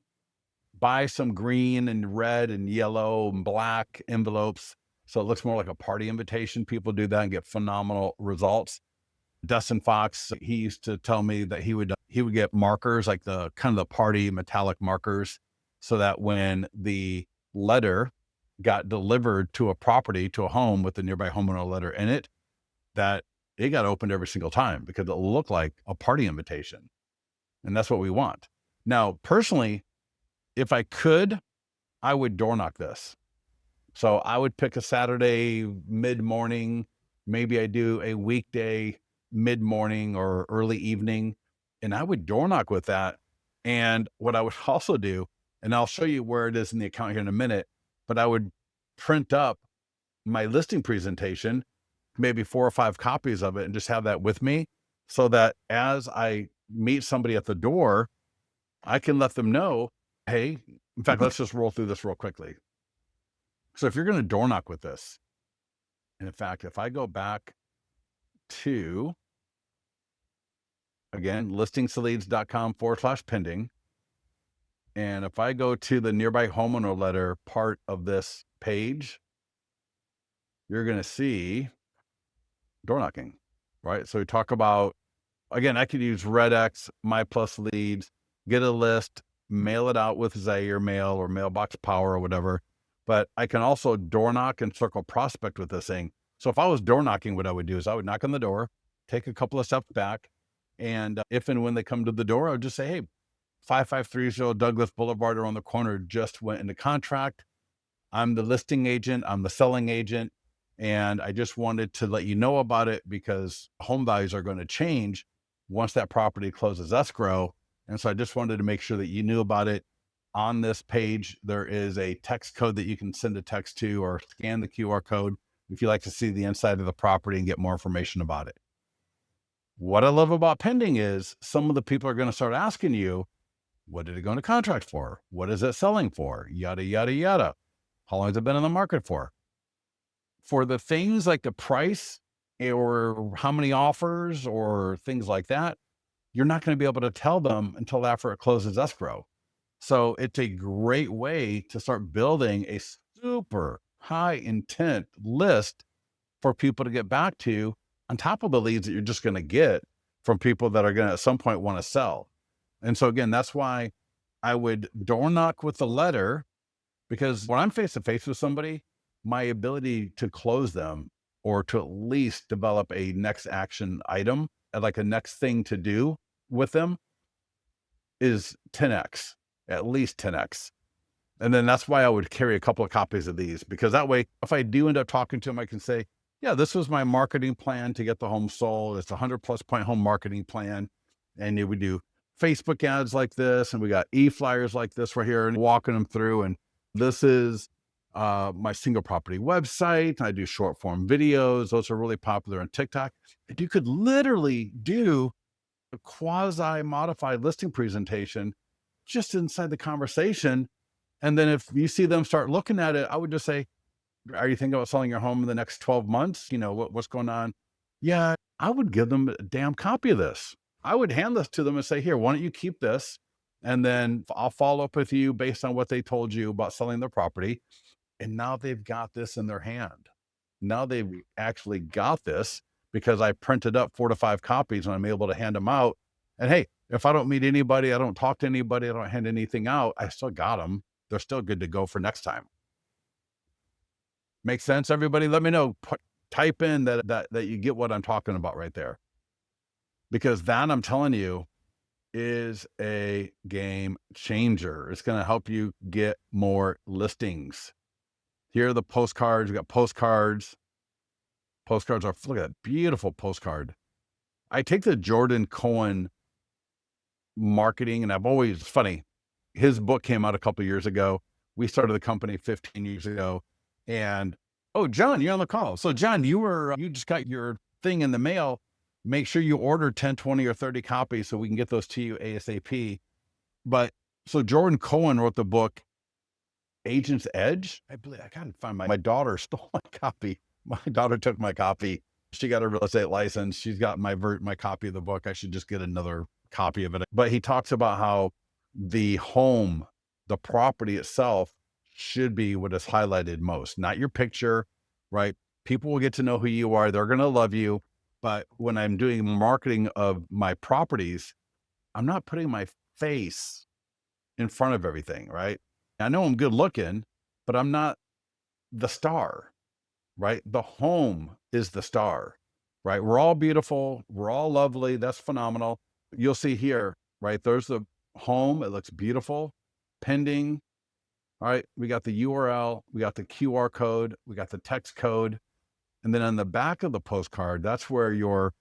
buy some green and red and yellow and black envelopes so it looks more like a party invitation. People do that and get phenomenal results. Dustin Fox, he used to tell me that he would get markers, like the kind of the party metallic markers, so that when the letter got delivered to a property, to a home with the nearby homeowner letter in it, that it got opened every single time because it looked like a party invitation. And that's what we want. Now, personally, if I could, I would door knock this. So I would pick a Saturday mid-morning. Maybe I do a weekday mid-morning or early evening, and I would door knock with that. And what I would also do, and I'll show you where it is in the account here in a minute, but I would print up my listing presentation, maybe 4 or 5 copies of it, and just have that with me so that as I meet somebody at the door, I can let them know, hey, in fact, let's just roll through this real quickly. So if you're going to door knock with this, and in fact, if I go back to, again, listingsleads.com/pending, and if I go to the nearby homeowner letter part of this page, you're going to see door knocking, right? So we talk about, again, I could use RedX, My Plus Leads, get a list, mail it out with Zaire mail or Mailbox Power or whatever. But I can also door knock and circle prospect with this thing. So if I was door knocking, what I would do is I would knock on the door, take a couple of steps back, and if and when they come to the door, I would just say, hey, 5530 Douglas Boulevard around the corner just went into contract. I'm the listing agent, I'm the selling agent, and I just wanted to let you know about it because home values are going to change once that property closes escrow. And so I just wanted to make sure that you knew about it. On this page, there is a text code that you can send a text to or scan the QR code if you'd like to see the inside of the property and get more information about it. What I love about pending is some of the people are going to start asking you, what did it go into contract for? What is it selling for? Yada, yada, yada. How long has it been in the market for? For the things like the price or how many offers or things like that, you're not going to be able to tell them until after it closes escrow. So it's a great way to start building a super high intent list for people to get back to on top of the leads that you're just going to get from people that are going to at some point want to sell. And so again, that's why I would door knock with the letter, because when I'm face to face with somebody, my ability to close them or to at least develop a next action item, like a next thing to do with them, is 10x, at least 10x. And then that's why I would carry a couple of copies of these, because that way, if I do end up talking to them, I can say, yeah, this was my marketing plan to get the home sold. It's a 100+ point home marketing plan. And we do Facebook ads like this, and we got e-flyers like this right here, and walking them through. And this is my single property website. I do short form videos. Those are really popular on TikTok. And you could literally do a quasi modified listing presentation just inside the conversation. And then if you see them start looking at it, I would just say, are you thinking about selling your home in the next 12 months? You know, what's going on? Yeah, I would give them a damn copy of this. I would hand this to them and say, here, why don't you keep this? And then I'll follow up with you based on what they told you about selling their property. And now they've got this in their hand. Now they've actually got this because I printed up 4 to 5 copies and I'm able to hand them out. And hey, if I don't meet anybody, I don't talk to anybody, I don't hand anything out, I still got them. They're still good to go for next time. Make sense, everybody? Let me know. Type in that you get what I'm talking about right there. Because that, I'm telling you, is a game changer. It's going to help you get more listings. Here are the postcards. We got postcards. Postcards are, look at that beautiful postcard. I take the Jordan Cohen marketing, and it's funny. His book came out a couple of years ago. We started the company 15 years ago. And oh, John, you're on the call. So John, you just got your thing in the mail. Make sure you order 10, 20, or 30 copies so we can get those to you ASAP. But so Jordan Cohen wrote the book Agent's Edge. I believe I gotta find my daughter stole my copy. My daughter took my copy. She got a real estate license. She's got my copy of the book. I should just get another copy of it. But he talks about how the home, the property itself, should be what is highlighted most, not your picture, right? People will get to know who you are. They're going to love you. But when I'm doing marketing of my properties, I'm not putting my face in front of everything, right? I know I'm good looking, but I'm not the star, right? The home is the star, right? We're all beautiful. We're all lovely. That's phenomenal. You'll see here, right? There's the home. It looks beautiful. Pending. All right. We got the URL. We got the QR code. We got the text code. And then on the back of the postcard, that's where your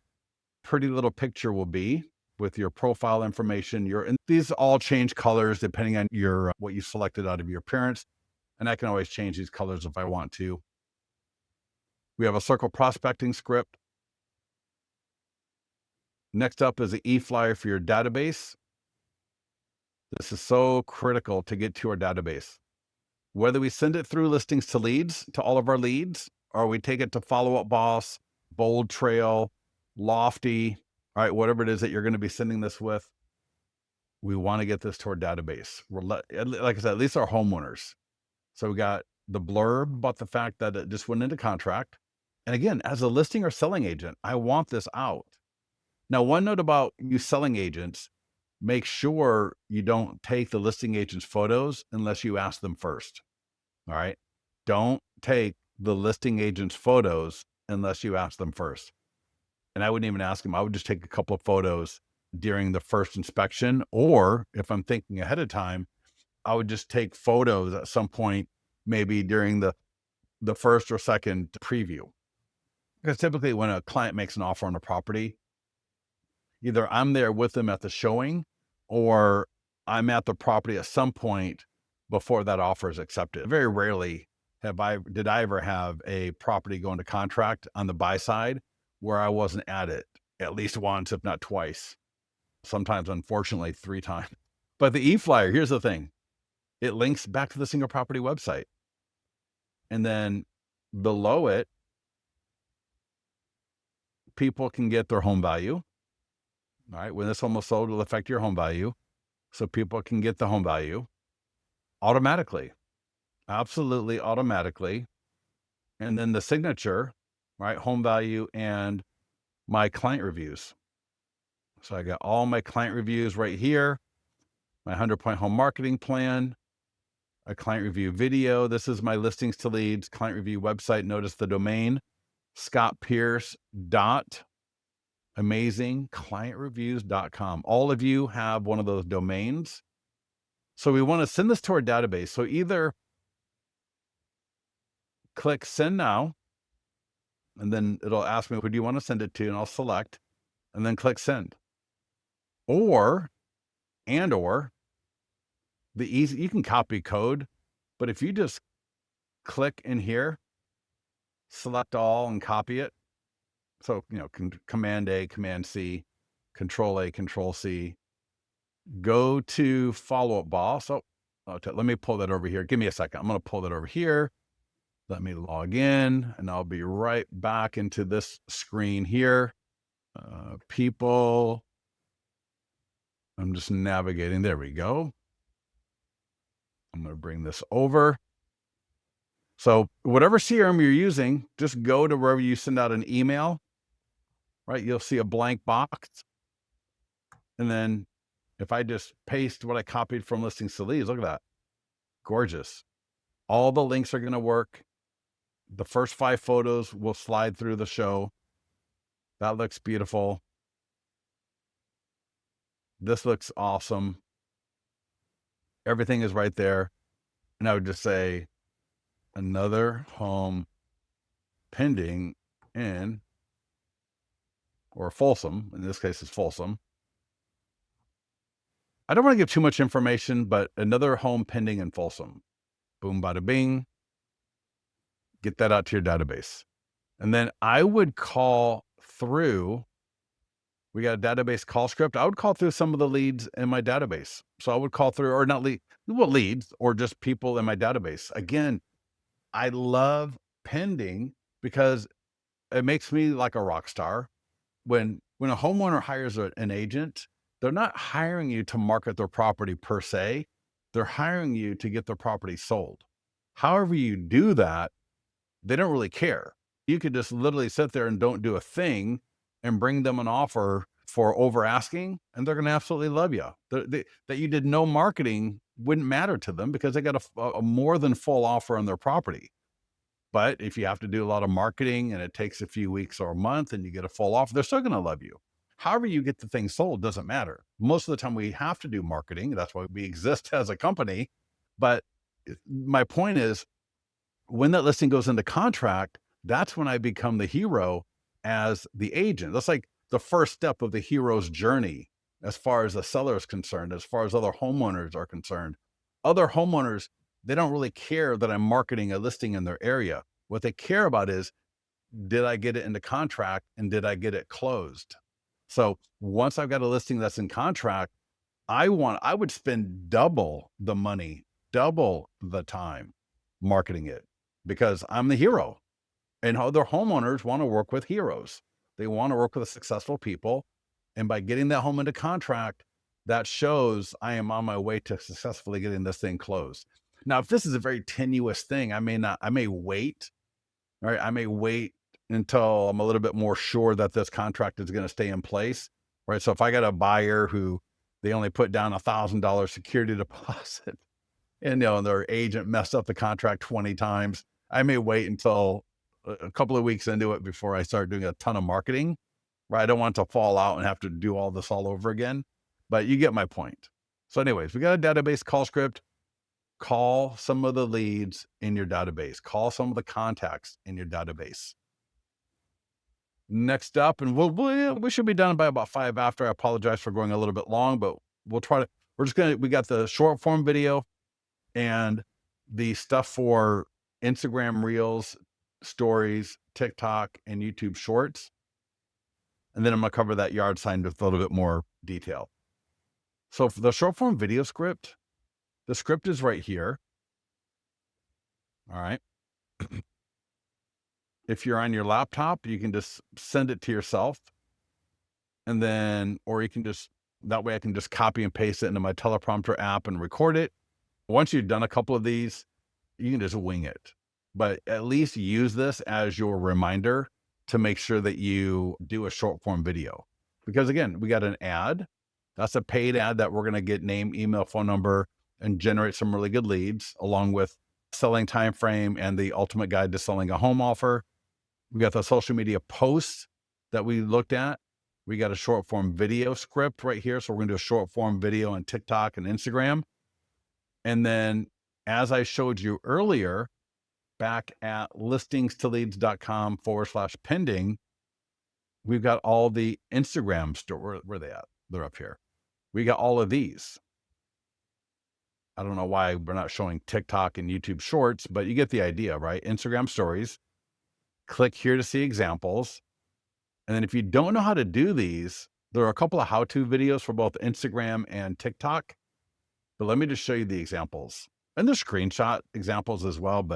pretty little picture will be with your profile information. And these all change colors depending on your what you selected out of your appearance. And I can always change these colors if I want to. We have a circle prospecting script. Next up is the e-flyer for your database. This is so critical to get to our database. Whether we send it through listings to leads, to all of our leads, or we take it to Follow Up Boss, Bold Trail, Lofty, all right, whatever it is that you're going to be sending this with, we want to get this to our database. Like I said, at least our homeowners. So we got the blurb about the fact that it just went into contract. And again, as a listing or selling agent, I want this out. Now, one note about you selling agents, make sure you don't take the listing agent's photos unless you ask them first. All right. Don't take the listing agent's photos unless you ask them first. And I wouldn't even ask them. I would just take a couple of photos during the first inspection. Or if I'm thinking ahead of time, I would just take photos at some point, maybe during the first or second preview. Because typically when a client makes an offer on a property, either I'm there with them at the showing or I'm at the property at some point before that offer is accepted. Very rarely did I ever have a property go into contract on the buy side where I wasn't at it at least once, if not twice. Sometimes, unfortunately, 3 times. But the e-flyer, here's the thing. It links back to the single property website. And then below it, people can get their home value. All right. When this home is sold, it'll affect your home value. So people can get the home value automatically, absolutely automatically. And then the signature, right? Home value and my client reviews. So I got all my client reviews right here, my 100-point home marketing plan, a client review video. This is my listings to leads client review website. Notice the domain, scottpierce.amazingclientreviews.com. All of you have one of those domains. So we want to send this to our database. So either click send now, and then it'll ask me, who do you want to send it to? And I'll select, and then click send. Or you can copy code, but if you just click in here, select all and copy it. So, Command A, Command C, Control A, Control C, go to Follow Up Boss. Let me pull that over here. Give me a second. I'm going to pull that over here. Let me log in and I'll be right back into this screen here. People, I'm just navigating. There we go. I'm going to bring this over. So whatever CRM you're using, just go to wherever you send out an email, right? You'll see a blank box. And then if I just paste what I copied from listings to leads, look at that. Gorgeous. All the links are going to work. The first 5 photos will slide through the show. That looks beautiful. This looks awesome. Everything is right there. And I would just say, another home pending in, or Folsom, in this case is Folsom. I don't want to give too much information, but another home pending in Folsom. Boom, bada bing, get that out to your database. And then I would call through, we got a database call script. I would call through some of the leads in my database. So I would call through, or not leads, or just people in my database. Again, I love pending because it makes me like a rock star. When a homeowner hires an agent, they're not hiring you to market their property per se. They're hiring you to get their property sold. However you do that, they don't really care. You could just literally sit there and don't do a thing and bring them an offer for over asking, and they're going to absolutely love you. That you did no marketing wouldn't matter to them because they got a more than full offer on their property. But if you have to do a lot of marketing and it takes a few weeks or a month and you get a full offer, they're still going to love you. However you get the thing sold doesn't matter. Most of the time we have to do marketing. That's why we exist as a company. But my point is, when that listing goes into contract, that's when I become the hero as the agent. That's like the first step of the hero's journey as far as the seller is concerned, as far as other homeowners are concerned. Other homeowners, they don't really care that I'm marketing a listing in their area. What they care about is, did I get it into contract and did I get it closed? So once I've got a listing that's in contract, I would spend double the money, double the time marketing it because I'm the hero. And other homeowners want to work with heroes. They want to work with successful people. And by getting that home into contract, that shows I am on my way to successfully getting this thing closed. Now, if this is a very tenuous thing, I may wait, right? I may wait until I'm a little bit more sure that this contract is going to stay in place, right? So if I got a buyer who they only put down $1,000 security deposit and, their agent messed up the contract 20 times, I may wait until a couple of weeks into it before I start doing a ton of marketing, right? I don't want it to fall out and have to do all this all over again, but you get my point. So anyways, we got a database call script. Call some of the leads in your database. Call some of the contacts in your database. Next up, and we should be done by about 5 after. I apologize for going a little bit long, but we got the short form video and the stuff for Instagram Reels, Stories, TikTok, and YouTube Shorts. And then I'm going to cover that yard sign with a little bit more detail. So for the short form video script, the script is right here. All right. If you're on your laptop, you can just send it to yourself. And then, or you can that way I can just copy and paste it into my teleprompter app and record it. Once you've done a couple of these, you can just wing it. But at least use this as your reminder to make sure that you do a short form video. Because again, we got an ad. That's a paid ad that we're going to get name, email, phone number, and generate some really good leads along with selling time frame and the ultimate guide to selling a home offer. We got the social media posts that we looked at. We got a short form video script right here. So we're going to do a short form video on TikTok and Instagram. And then as I showed you earlier, back at listingstoleads.com/pending, we've got all the Instagram where are they at? They're up here. We got all of these. I don't know why we're not showing TikTok and YouTube Shorts, but you get the idea, right? Instagram stories. Click here to see examples. And then if you don't know how to do these, there are a couple of how-to videos for both Instagram and TikTok. But let me just show you the examples. And there's screenshot examples as well.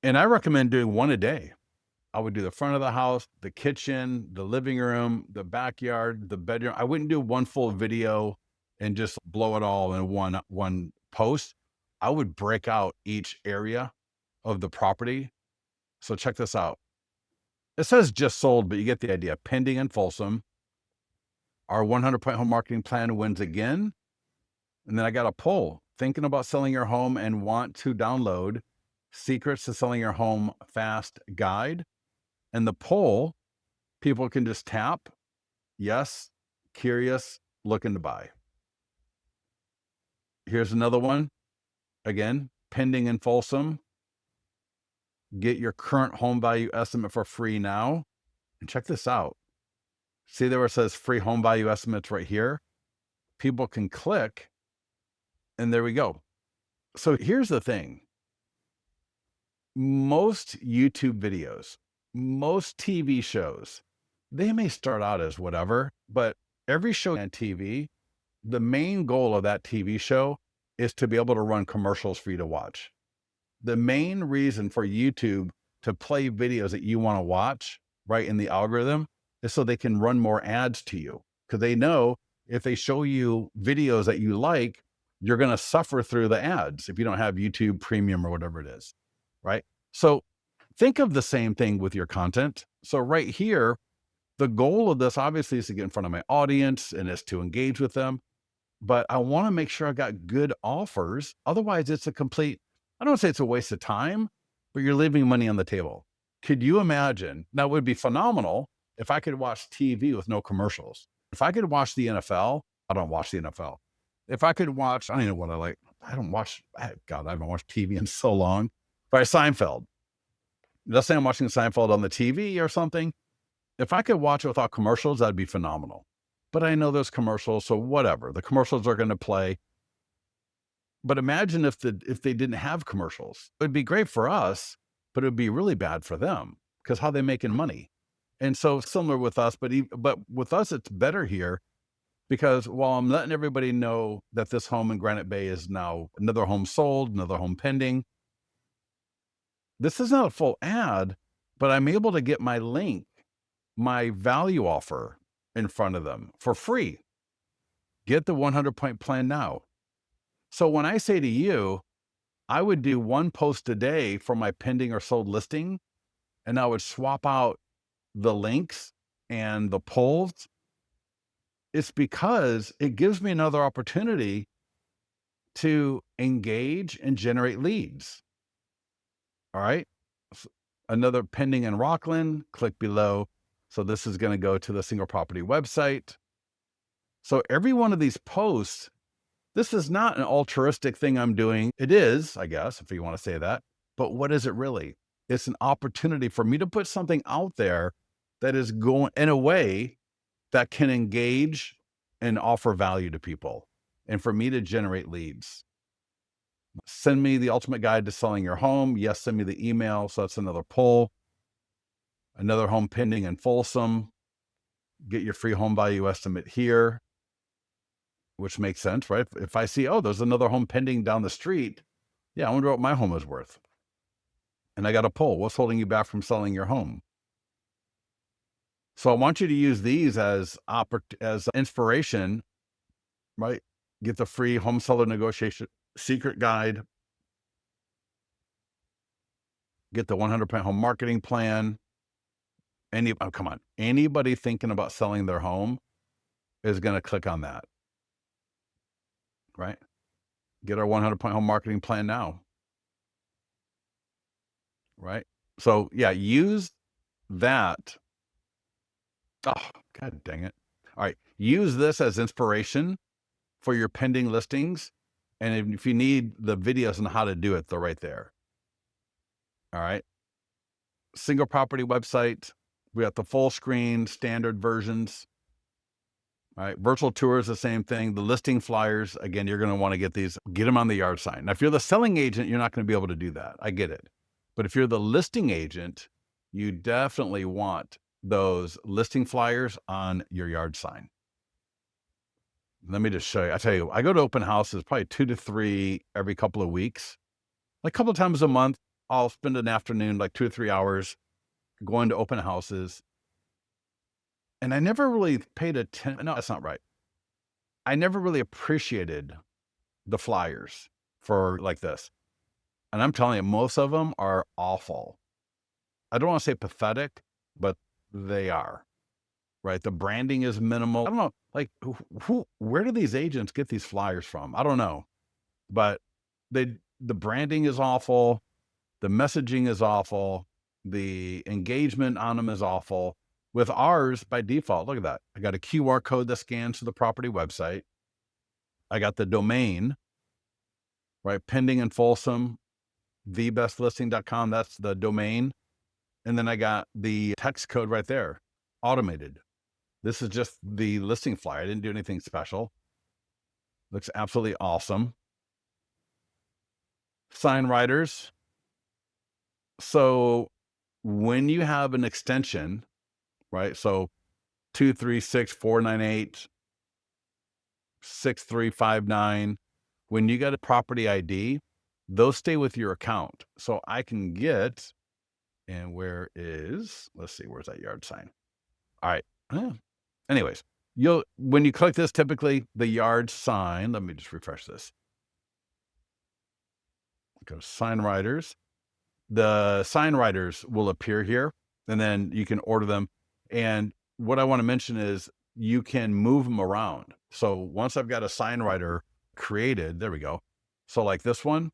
And I recommend doing one a day. I would do the front of the house, the kitchen, the living room, the backyard, the bedroom. I wouldn't do one full video and just blow it all in one post. I would break out each area of the property. So check this out. It says just sold, but you get the idea. Pending and Folsom. Our 100-point home marketing plan wins again. And then I got a poll. Thinking about selling your home and want to download Secrets to Selling Your Home Fast Guide. And the poll, people can just tap, yes, curious, looking to buy. Here's another one. Again, pending in Folsom. Get your current home value estimate for free now. And check this out. See there where it says free home value estimates right here? People can click, and there we go. So here's the thing. Most YouTube videos, most TV shows, they may start out as whatever, but every show on TV, the main goal of that TV show is to be able to run commercials for you to watch. The main reason for YouTube to play videos that you want to watch, right, in the algorithm is so they can run more ads to you. Because they know if they show you videos that you like, you're going to suffer through the ads if you don't have YouTube Premium or whatever it is, right? So think of the same thing with your content. So right here, the goal of this obviously is to get in front of my audience and is to engage with them. But I want to make sure I got good offers. Otherwise, it's a complete, I don't say it's a waste of time, but you're leaving money on the table. Could you imagine? Now, it would be phenomenal if I could watch TV with no commercials. If I could watch the NFL, I don't watch the NFL. If I could watch, I don't even know what I like. I don't watch, God, I haven't watched TV in so long. By Seinfeld. Let's say I'm watching Seinfeld on the TV or something. If I could watch it without commercials, that'd be phenomenal. But I know there's commercials, so whatever. The commercials are going to play. But imagine if they didn't have commercials. It'd be great for us, but it'd be really bad for them because how they making money. And so similar with us, but with us, it's better here because while I'm letting everybody know that this home in Granite Bay is now another home sold, another home pending, this is not a full ad, but I'm able to get my link, my value offer in front of them for free. Get the 100-point plan now. So when I say to you, I would do one post a day for my pending or sold listing, and I would swap out the links and the polls. It's because it gives me another opportunity to engage and generate leads. All right. Another pending in Rockland, click below. So this is going to go to the single property website. So every one of these posts, this is not an altruistic thing I'm doing. It is, I guess, if you want to say that. But what is it really? It's an opportunity for me to put something out there that is going in a way that can engage and offer value to people and for me to generate leads. Send me the ultimate guide to selling your home. Yes, send me the email. So that's another poll. Another home pending in Folsom. Get your free home value estimate here, which makes sense, right? If I see, oh, there's another home pending down the street. Yeah, I wonder what my home is worth. And I got a poll. What's holding you back from selling your home? So I want you to use these as inspiration, right? Get the free home seller negotiation secret guide. Get the 100-point home marketing plan. Come on, anybody thinking about selling their home is going to click on that, right? Get our 100-point home marketing plan now, right? So yeah, use that. Oh, God dang it. All right. Use this as inspiration for your pending listings. And if you need the videos on how to do it, they're right there. All right. Single property website. We got the full screen standard versions. All right. Virtual tours, the same thing. The listing flyers, again, you're going to want to get these, get them on the yard sign. Now, if you're the selling agent, you're not going to be able to do that. I get it. But if you're the listing agent, you definitely want those listing flyers on your yard sign. Let me just show you. I tell you, I go to open houses probably 2 to 3 every couple of weeks. Like a couple of times a month, I'll spend an afternoon, like 2 or 3 hours going to open houses. And I never really paid attention. No, that's not right. I never really appreciated the flyers for like this. And I'm telling you, most of them are awful. I don't want to say pathetic, but they are, right? The branding is minimal. I don't know, like where do these agents get these flyers from? I don't know, but the branding is awful. The messaging is awful. The engagement on them is awful. With ours, by default, look at that. I got a QR code that scans to the property website. I got the domain, right? Pending in Folsom, thebestlisting.com. That's the domain. And then I got the text code right there, automated. This is just the listing flyer. I didn't do anything special. Looks absolutely awesome. sign writers. So when you have an extension, right? So 236 498 6359. When you get a property ID, those stay with your account. So I can get, and let's see, where's that yard sign? All right. Anyways, when you click this, typically the yard sign, let me just refresh this. Go sign writers. The sign writers will appear here, and then you can order them. And what I want to mention is you can move them around. So once I've got a sign writer created, there we go. So like this one,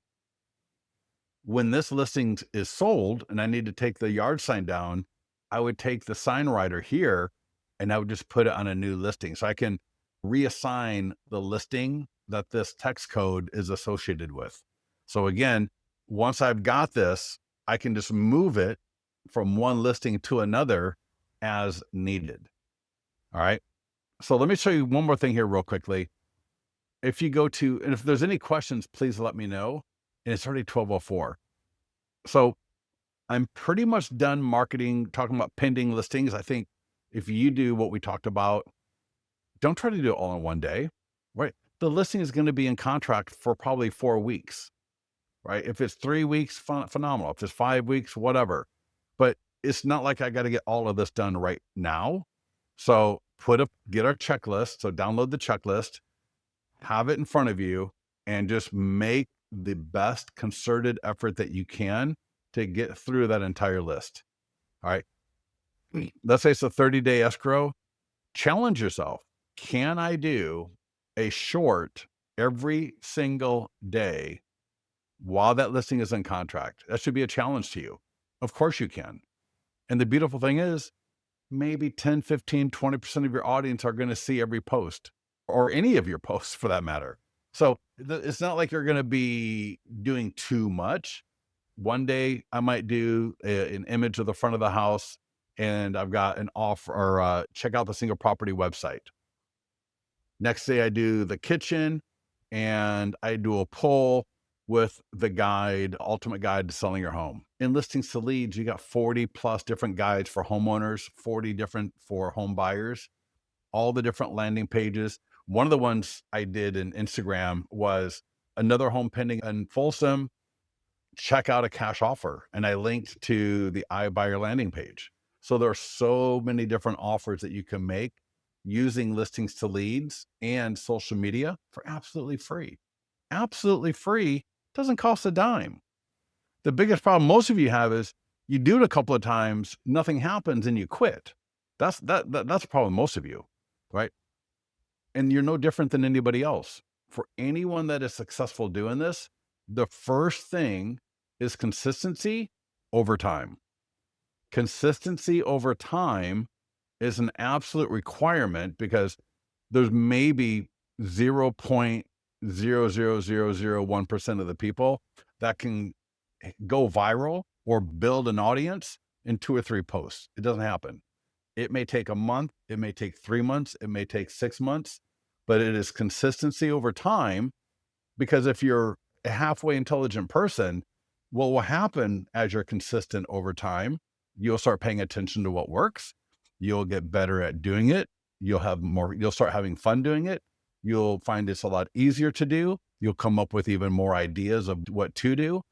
when this listing is sold and I need to take the yard sign down, I would take the sign writer here and I would just put it on a new listing. So I can reassign the listing that this text code is associated with. So again, once I've got this, I can just move it from one listing to another as needed. All right. So let me show you one more thing here real quickly. If you go to, and if there's any questions, please let me know. And it's already 12:04. So I'm pretty much done marketing, talking about pending listings. I think if you do what we talked about, don't try to do it all in one day, right? The listing is going to be in contract for probably 4 weeks, right? If it's 3 weeks, phenomenal. If it's 5 weeks, whatever. But it's not like I got to get all of this done right now. So get our checklist. So download the checklist, have it in front of you, and just make the best concerted effort that you can to get through that entire list. All right. Let's say it's a 30-day escrow. Challenge yourself. Can I do a short every single day while that listing is in contract? That should be a challenge to you. Of course you can. And the beautiful thing is maybe 10, 15, 20% of your audience are going to see every post or any of your posts for that matter. So it's not like you're going to be doing too much. One day I might do an image of the front of the house and I've got an offer or check out the single property website. Next day I do the kitchen and I do a poll with the guide, ultimate guide to selling your home. In listings to leads, you got 40 plus different guides for homeowners, 40 different for home buyers, all the different landing pages. One of the ones I did in Instagram was another home pending in Folsom, check out a cash offer. And I linked to the iBuyer landing page. So there are so many different offers that you can make using listings to leads and social media for absolutely free. Absolutely free. Doesn't cost a dime. The biggest problem most of you have is you do it a couple of times, nothing happens, and you quit. That's the problem most of you, right? And you're no different than anybody else. For anyone that is successful doing this, the first thing is consistency over time. Consistency over time is an absolute requirement because there's maybe 0.00001% of the people that can go viral or build an audience in 2 or 3 posts. It doesn't happen. It may take a month, it may take 3 months, it may take 6 months, but it is consistency over time. Because if you're a halfway intelligent person, what will happen as you're consistent over time, you'll start paying attention to what works. You'll get better at doing it. You'll start having fun doing it. You'll find it's a lot easier to do. You'll come up with even more ideas of what to do.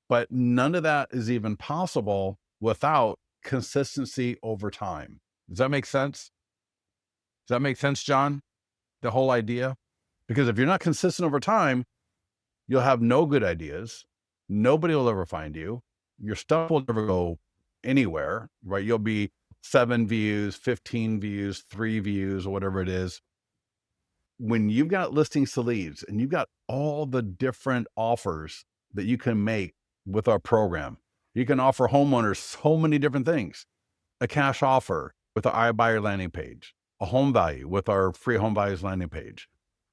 But none of that is even possible without consistency over time. Does that make sense? Does that make sense, John? The whole idea? Because if you're not consistent over time, you'll have no good ideas. Nobody will ever find you. Your stuff will never go anywhere, right? You'll be 7 views, 15 views, 3 views, or whatever it is. When you've got listings to leads and you've got all the different offers that you can make with our program, you can offer homeowners so many different things. A cash offer with the iBuyer landing page, a home value with our free home values landing page,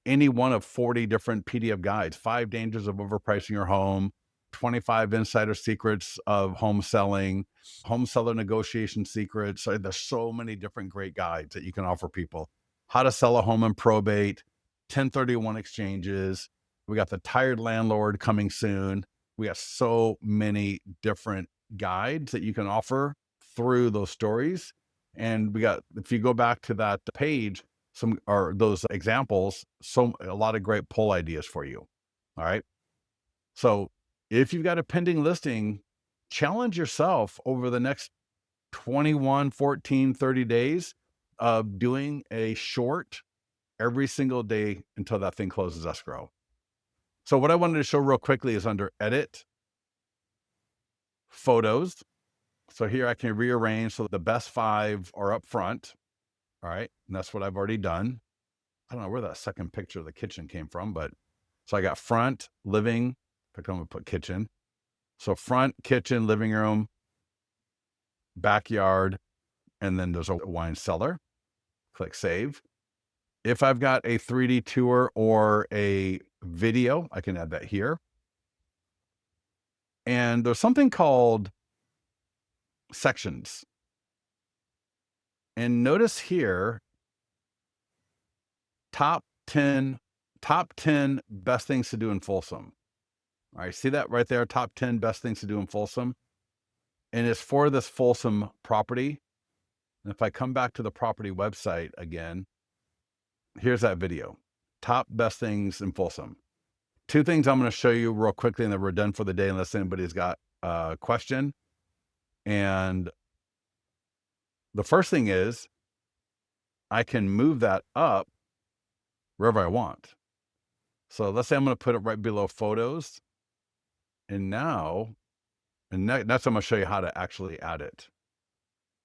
any one of 40 different PDF guides, 5 dangers of overpricing your home, 25 insider secrets of home selling, home seller negotiation secrets. There's so many different great guides that you can offer people. How to sell a home in probate, 1031 exchanges. We got the tired landlord coming soon. We got so many different guides that you can offer through those stories. And we got, if you go back to that page, some or those examples, a lot of great poll ideas for you. All right. So if you've got a pending listing, challenge yourself over the next 21, 14, 30 days of doing a short every single day until that thing closes escrow. So what I wanted to show real quickly is under edit, photos. So here I can rearrange so the best 5 are up front. All right. And that's what I've already done. I don't know where that second picture of the kitchen came from, but so I got front, living. In fact, I'm going to put kitchen. So front, kitchen, living room, backyard, and then there's a wine cellar. Click save. If I've got a 3D tour or a video, I can add that here. And there's something called sections. And notice here, top 10 best things to do in Folsom. All right, see that right there, top 10 best things to do in Folsom. And it's for this Folsom property. And if I come back to the property website again, here's that video. Top best things in Folsom. 2 things I'm going to show you real quickly, and then we're done for the day unless anybody's got a question. And the first thing is I can move that up wherever I want. So let's say I'm going to put it right below photos. And now, that's I'm going to show you how to actually add it.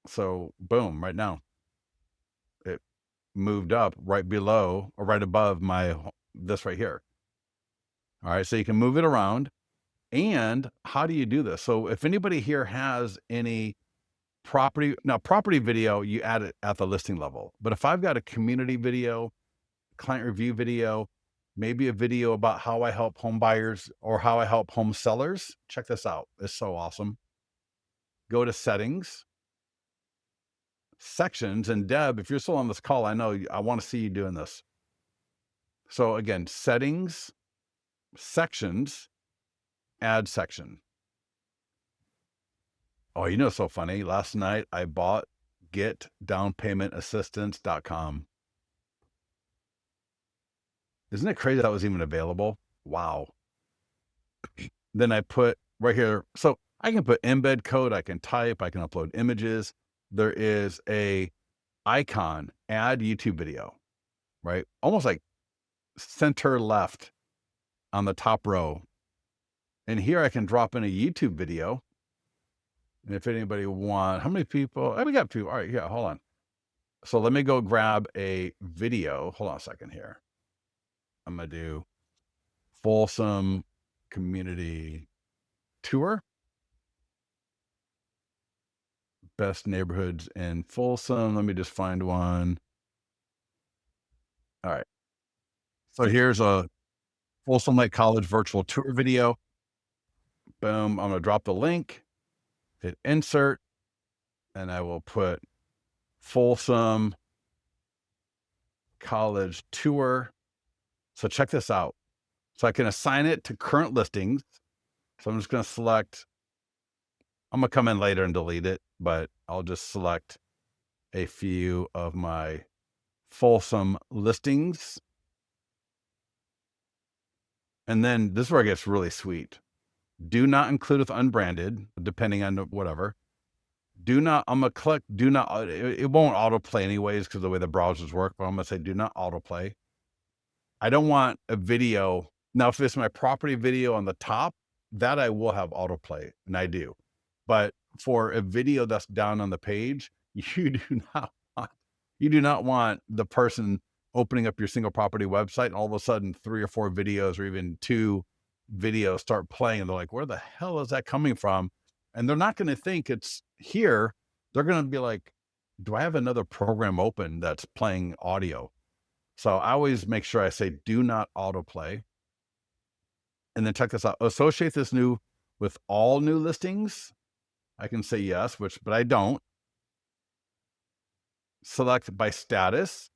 So boom, right now, it moved up right below or right above this right here. All right, so you can move it around. And how do you do this? So if anybody here has any property video, you add it at the listing level. But if I've got a community video, client review video, maybe a video about how I help home buyers or how I help home sellers, check this out. It's so awesome. Go to settings, sections, and Deb, if you're still on this call, I know I want to see you doing this. So again, settings, sections, add section. Oh, you know, it's so funny. Last night I bought getdownpaymentassistance.com. Isn't it crazy that was even available? Wow. Then I put right here. So I can put embed code. I can type. I can upload images. There is a icon, add YouTube video, right? Almost like center left on the top row. And here I can drop in a YouTube video. And if anybody how many people? Oh, we got 2. All right, yeah, hold on. So let me go grab a video. Hold on a second here. I'm going to do Folsom Community Tour. Best neighborhoods in Folsom. Let me just find one. All right. So here's a Folsom Lake College virtual tour video. Boom. I'm going to drop the link, hit insert, and I will put Folsom College tour. So check this out. So I can assign it to current listings. So I'm just going to select, I'm going to come in later and delete it, but I'll just select a few of my Folsom listings. And then this is where it gets really sweet. Do not include with unbranded, depending on whatever. I'm going to click do not, it won't autoplay anyways because of the way the browsers work, but I'm going to say do not autoplay. I don't want a video. Now, if it's my property video on the top, that I will have autoplay, and I do. But for a video that's down on the page, you do not want the person opening up your single property website and all of a sudden 3 or 4 videos or even 2 videos start playing and they're like, where the hell is that coming from? And they're not going to think it's here. They're going to be like, do I have another program open that's playing audio? So I always make sure I say do not autoplay. And then check this out. Associate this with all new listings. I can say yes, but I don't. Select by status.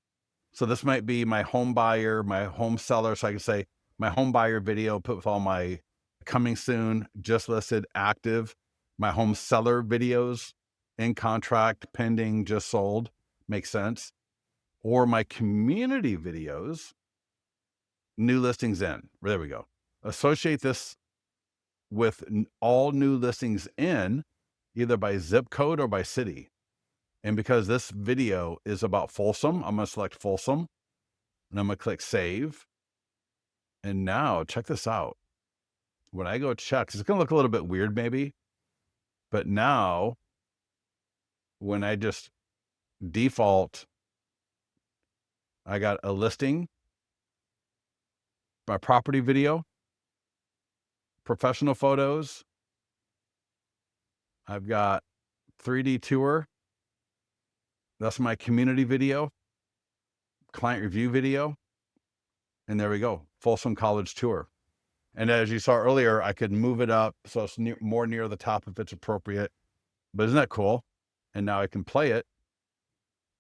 So this might be my home buyer, my home seller. So I can say my home buyer video, put with all my coming soon, just listed, active. My home seller videos, in contract, pending, just sold, makes sense. Or my community videos, new listings in. There we go. Associate this with all new listings in, either by zip code or by city. And because this video is about Folsom, I'm going to select Folsom and I'm going to click save. And now check this out. When I go check, it's going to look a little bit weird maybe, but now when I just default, I got a listing, my property video, professional photos. I've got 3D tour. That's my community video, client review video. And there we go, Folsom College tour. And as you saw earlier, I could move it up so it's more near the top if it's appropriate. But isn't that cool? And now I can play it.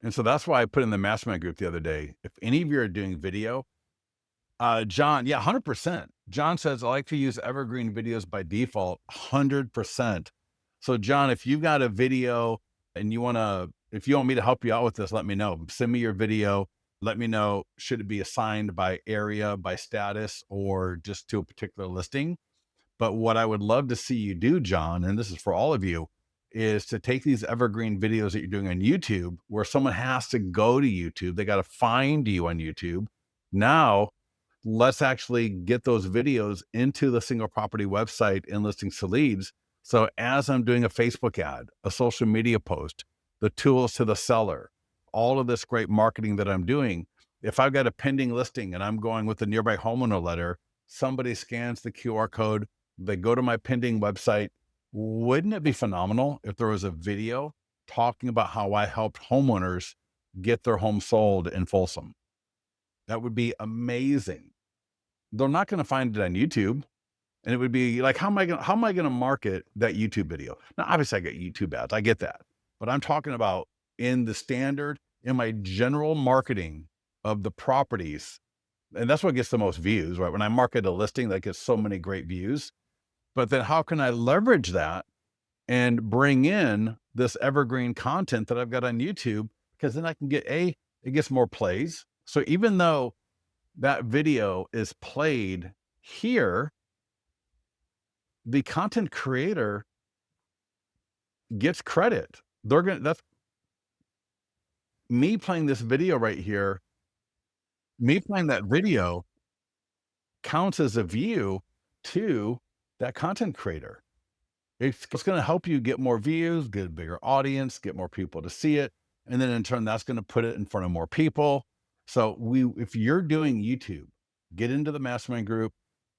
And so that's why I put in the mastermind group the other day. If any of you are doing video, John, yeah, 100%. John says, I like to use Evergreen videos by default, 100%. So John, if you've got a video and if you want me to help you out with this, let me know. Send me your video. Let me know, should it be assigned by area, by status, or just to a particular listing? But what I would love to see you do, John, and this is for all of you, is to take these Evergreen videos that you're doing on YouTube, where someone has to go to YouTube. They got to find you on YouTube. Now, let's actually get those videos into the single property website and listings to leads. So as I'm doing a Facebook ad, a social media post, the tools to the seller, all of this great marketing that I'm doing, if I've got a pending listing and I'm going with the nearby homeowner letter, somebody scans the QR code, they go to my pending website. Wouldn't it be phenomenal if there was a video talking about how I helped homeowners get their home sold in Folsom? That would be amazing. They're not going to find it on YouTube. And it would be like, how am I going to market that YouTube video? Now, obviously I get YouTube ads. I get that. But I'm talking about in the standard, in my general marketing of the properties. And that's what gets the most views, right? When I market a listing, that gets so many great views. But then how can I leverage that and bring in this evergreen content that I've got on YouTube? Because then I can get it gets more plays. So even though that video is played here, the content creator gets credit. That's me playing this video right here. Me playing that video counts as a view to that content creator. It's going to help you get more views, get a bigger audience, get more people to see it. And then in turn, that's going to put it in front of more people. So if you're doing YouTube, get into the mastermind group,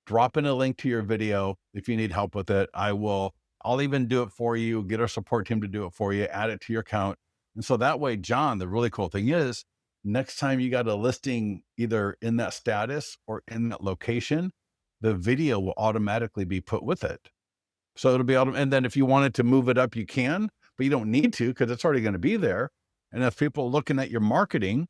drop in a link to your video. If you need help with it, I'll even do it for you, get our support team to do it for you, add it to your account. And so that way, John, the really cool thing is next time you got a listing either in that status or in that location, the video will automatically be put with it. So it'll be and then if you wanted to move it up, you can, but you don't need to because it's already going to be there. And if people are looking at your marketing,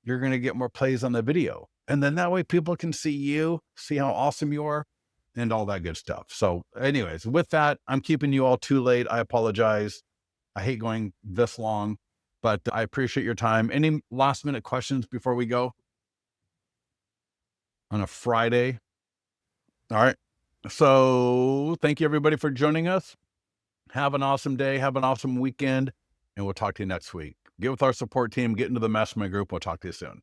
you're going to get more plays on the video. And then that way people can see you, see how awesome you are and all that good stuff. So anyways, with that, I'm keeping you all too late. I apologize. I hate going this long, but I appreciate your time. Any last minute questions before we go on a Friday? All right. So thank you everybody for joining us. Have an awesome day. Have an awesome weekend. And we'll talk to you next week. Get with our support team, get into the mastermind group. We'll talk to you soon.